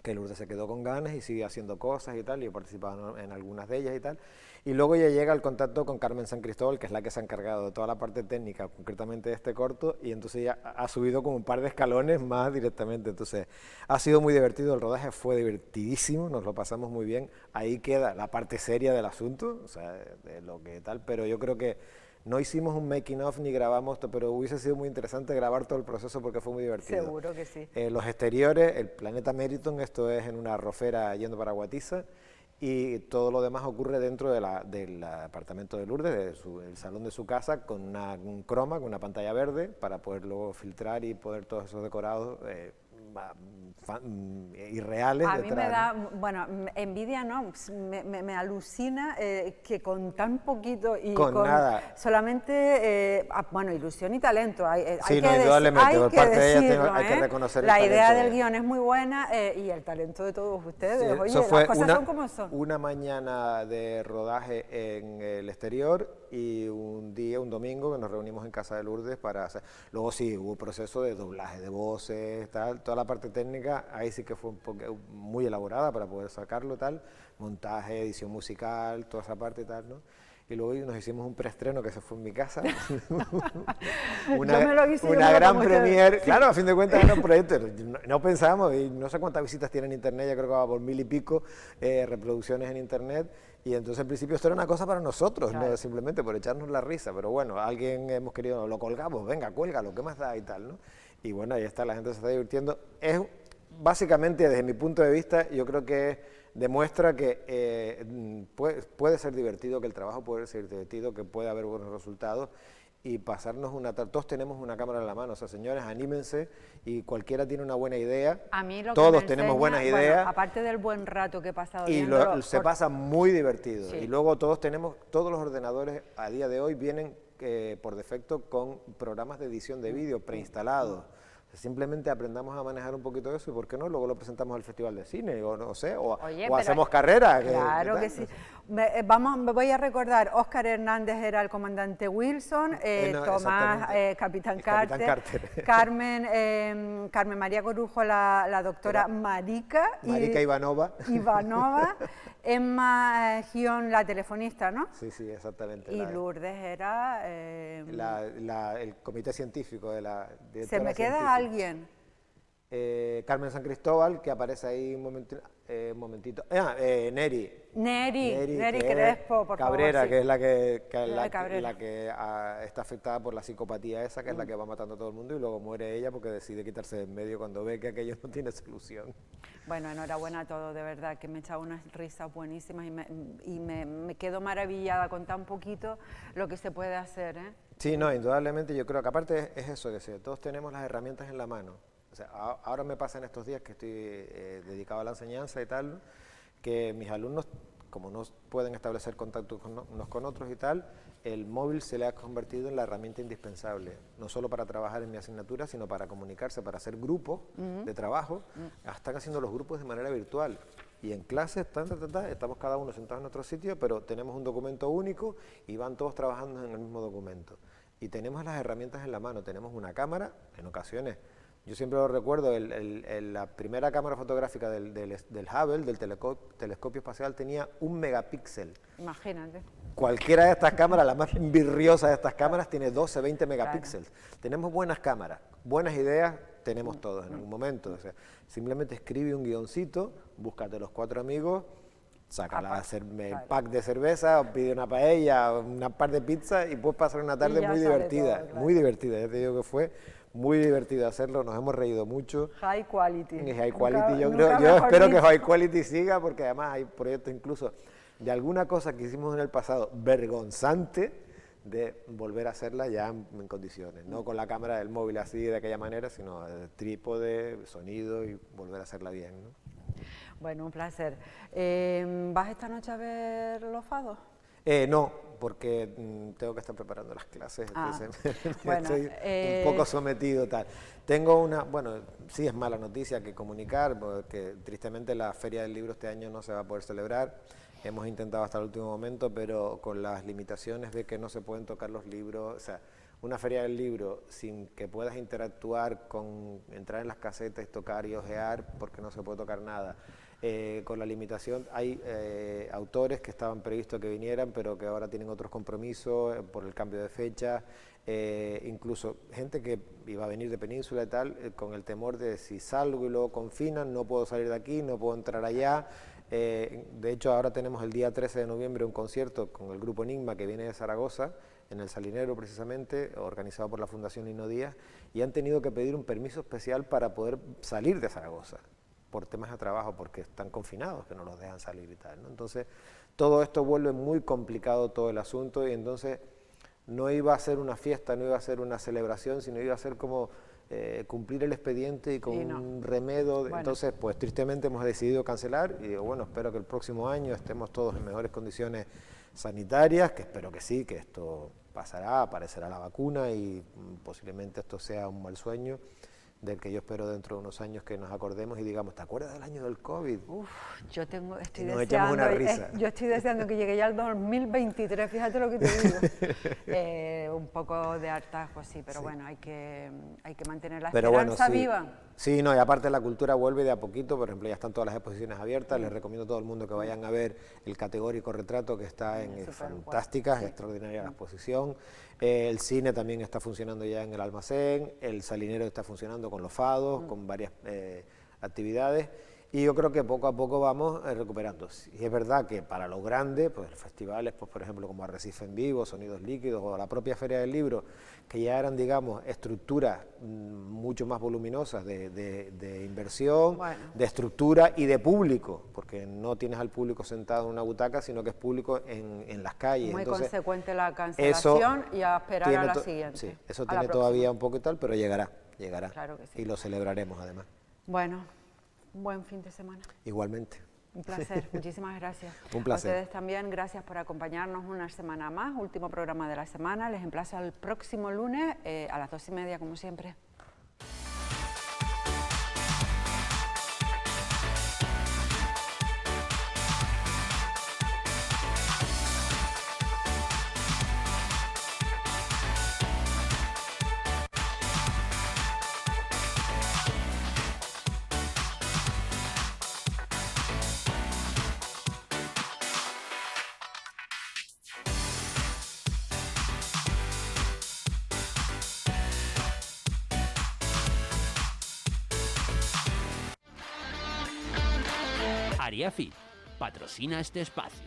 que Lourdes se quedó con ganas y sigue haciendo cosas y tal, y yo participaba en algunas de ellas y tal. Y luego ya llega el contacto con Carmen San Cristóbal, que es la que se ha encargado de toda la parte técnica, concretamente de este corto, y entonces ya ha subido como un par de escalones más directamente. Entonces ha sido muy divertido, el rodaje fue divertidísimo, nos lo pasamos muy bien. Ahí queda la parte seria del asunto, o sea, de lo que tal, pero yo creo que no hicimos un making of ni grabamos, pero hubiese sido muy interesante grabar todo el proceso porque fue muy divertido. Seguro que sí. Los exteriores, el planeta Meriton, esto es en una arrofera yendo para Guatiza, y todo lo demás ocurre dentro del apartamento de Lourdes, el salón de su casa, con un croma, con una pantalla verde, para poder luego filtrar y poder todos esos decorados irreales. A mí me da, bueno, envidia no, me alucina que con tan poquito y con nada. Solamente, bueno, ilusión y talento, Sí, no, indudablemente, por parte de ella hay que reconocer la el idea talento del guión es muy buena y el talento de todos ustedes. Sí, Oye, eso fue las cosas son como son. una mañana de rodaje en el exterior y un domingo que nos reunimos en casa de Lourdes para hacer. Luego sí, hubo proceso de doblaje de voces, tal, toda la parte técnica, ahí sí que fue muy elaborada para poder sacarlo, tal, montaje, edición musical, toda esa parte y tal, ¿no? Y luego nos hicimos un preestreno que se fue en mi casa. una gran premier. Sí. Claro, a fin de cuentas era un proyecto. No pensábamos, y no sé cuántas visitas tiene en internet, ya creo que va por 1000 y pico reproducciones en internet. Y entonces al principio esto era una cosa para nosotros, claro, no simplemente por echarnos la risa. Pero bueno, alguien hemos querido, lo colgamos, venga, cuélgalo, ¿qué más da? Y tal, ¿no? Y bueno, ahí está, la gente se está divirtiendo. Es básicamente, desde mi punto de vista, yo creo que demuestra que puede ser divertido, que el trabajo puede ser divertido, que puede haber buenos resultados y pasarnos todos tenemos una cámara en la mano, o sea, señores, anímense y cualquiera tiene una buena idea, a mí lo todos que tenemos enseña, buenas ideas. Bueno, aparte del buen rato que he pasado y se pasa muy divertido, sí. Y luego todos los ordenadores a día de hoy vienen por defecto con programas de edición de vídeo preinstalados. Simplemente aprendamos a manejar un poquito de eso y por qué no, luego lo presentamos al Festival de Cine o no sé, o hacemos carrera. Claro que sí. Me voy a recordar, Óscar Hernández era el comandante Wilson, Tomás Capitán Carter, Carmen María Corujo la doctora Marica Ivanova, Emma Gion la telefonista, ¿no? Sí, exactamente. Y Lourdes era... el comité científico de la directora. ¿Se me queda alguien? Carmen San Cristóbal, que aparece ahí un momentito. Neri Crespo, por Cabrera, favor. Sí. Que es la que está afectada por la psicopatía esa, que es la que va matando a todo el mundo y luego muere ella porque decide quitarse de en medio cuando ve que aquello no tiene solución. Bueno, enhorabuena a todos, de verdad, que me he echado unas risas buenísimas y me quedo maravillada con tan poquito lo que se puede hacer, ¿eh? Sí, no, indudablemente yo creo que aparte es eso, que todos tenemos las herramientas en la mano. O sea, ahora me pasa en estos días que estoy dedicado a la enseñanza y tal, que mis alumnos, como no pueden establecer contacto unos con otros y tal, el móvil se le ha convertido en la herramienta indispensable, no solo para trabajar en mi asignatura, sino para comunicarse, para hacer grupos de trabajo. Están haciendo los grupos de manera virtual. Y en clases, estamos cada uno sentados en nuestro sitio, pero tenemos un documento único y van todos trabajando en el mismo documento. Y tenemos las herramientas en la mano, tenemos una cámara, en ocasiones. Yo siempre lo recuerdo, la primera cámara fotográfica del Hubble, del telescopio espacial, tenía 1 megapíxel. Imagínate. Cualquiera de estas cámaras, la más virriosa de estas cámaras, tiene 12, 20 megapíxeles. Claro. Tenemos buenas cámaras, buenas ideas, tenemos todos en algún momento. O sea, simplemente escribe un guioncito, búscate los 4 amigos, sácala a hacerme el pack de cerveza, pide una paella, una par de pizza y puedes pasar una tarde muy divertida. Todo, claro. Muy divertida, ya te digo que fue muy divertido hacerlo, nos hemos reído mucho. High quality. High quality, yo espero que high quality siga, porque además hay proyectos incluso de alguna cosa que hicimos en el pasado vergonzante de volver a hacerla ya en condiciones, no con la cámara del móvil así de aquella manera, sino de trípode, sonido y volver a hacerla bien, ¿no? Bueno, un placer. ¿Vas esta noche a ver Los Fados? No, porque tengo que estar preparando las clases, entonces bueno, estoy un poco sometido tal. Tengo sí es mala noticia que comunicar, porque tristemente la Feria del Libro este año no se va a poder celebrar. Hemos intentado hasta el último momento, pero con las limitaciones de que no se pueden tocar los libros, o sea, una feria del libro sin que puedas interactuar entrar en las casetas, tocar y ojear, porque no se puede tocar nada. Con la limitación, hay autores que estaban previstos que vinieran, pero que ahora tienen otros compromisos por el cambio de fecha, incluso gente que iba a venir de Península y tal, con el temor de si salgo y luego confinan, no puedo salir de aquí, no puedo entrar allá. De hecho, ahora tenemos el día 13 de noviembre un concierto con el grupo Enigma que viene de Zaragoza, en el Salinero precisamente, organizado por la Fundación Lino Díaz, y han tenido que pedir un permiso especial para poder salir de Zaragoza, por temas de trabajo, porque están confinados, que no los dejan salir y tal, ¿no? Entonces, todo esto vuelve muy complicado todo el asunto, y entonces no iba a ser una fiesta, no iba a ser una celebración, sino iba a ser como cumplir el expediente y con un remedio. Bueno. Entonces, pues tristemente hemos decidido cancelar, y digo, bueno, espero que el próximo año estemos todos en mejores condiciones sanitarias, que espero que sí, que esto pasará, aparecerá la vacuna y posiblemente esto sea un mal sueño, del que yo espero dentro de unos años que nos acordemos y digamos, ¿te acuerdas del año del COVID? Uf, yo estoy nos echamos una risa. Yo estoy deseando que llegue ya el 2023, fíjate lo que te digo. Un poco de hartazgo, sí, pero sí. Bueno, hay que mantener la esperanza viva. Sí, no, y aparte la cultura vuelve de a poquito, por ejemplo, ya están todas las exposiciones abiertas, les recomiendo a todo el mundo que vayan a ver el categórico retrato que está en fantástica, es extraordinaria la exposición. El cine también está funcionando ya en el almacén, el Salinero está funcionando con los fados, con varias actividades, y yo creo que poco a poco vamos recuperando. Y es verdad que para lo grande, pues festivales, pues por ejemplo como Arrecife en Vivo, Sonidos Líquidos, o la propia Feria del Libro, que ya eran, digamos, estructuras mucho más voluminosas de inversión, de estructura y de público, porque no tienes al público sentado en una butaca, sino que es público en las calles. Muy entonces, consecuente la cancelación y a esperar a la siguiente. Sí, eso tiene todavía un poco y tal, pero llegará. Claro que sí. Y lo celebraremos además. Bueno, un buen fin de semana. Igualmente. Un placer, muchísimas gracias. Un placer. A ustedes también, gracias por acompañarnos una semana más, último programa de la semana. Les emplazo al próximo lunes a las 2:30, como siempre. Ariafit patrocina este espacio.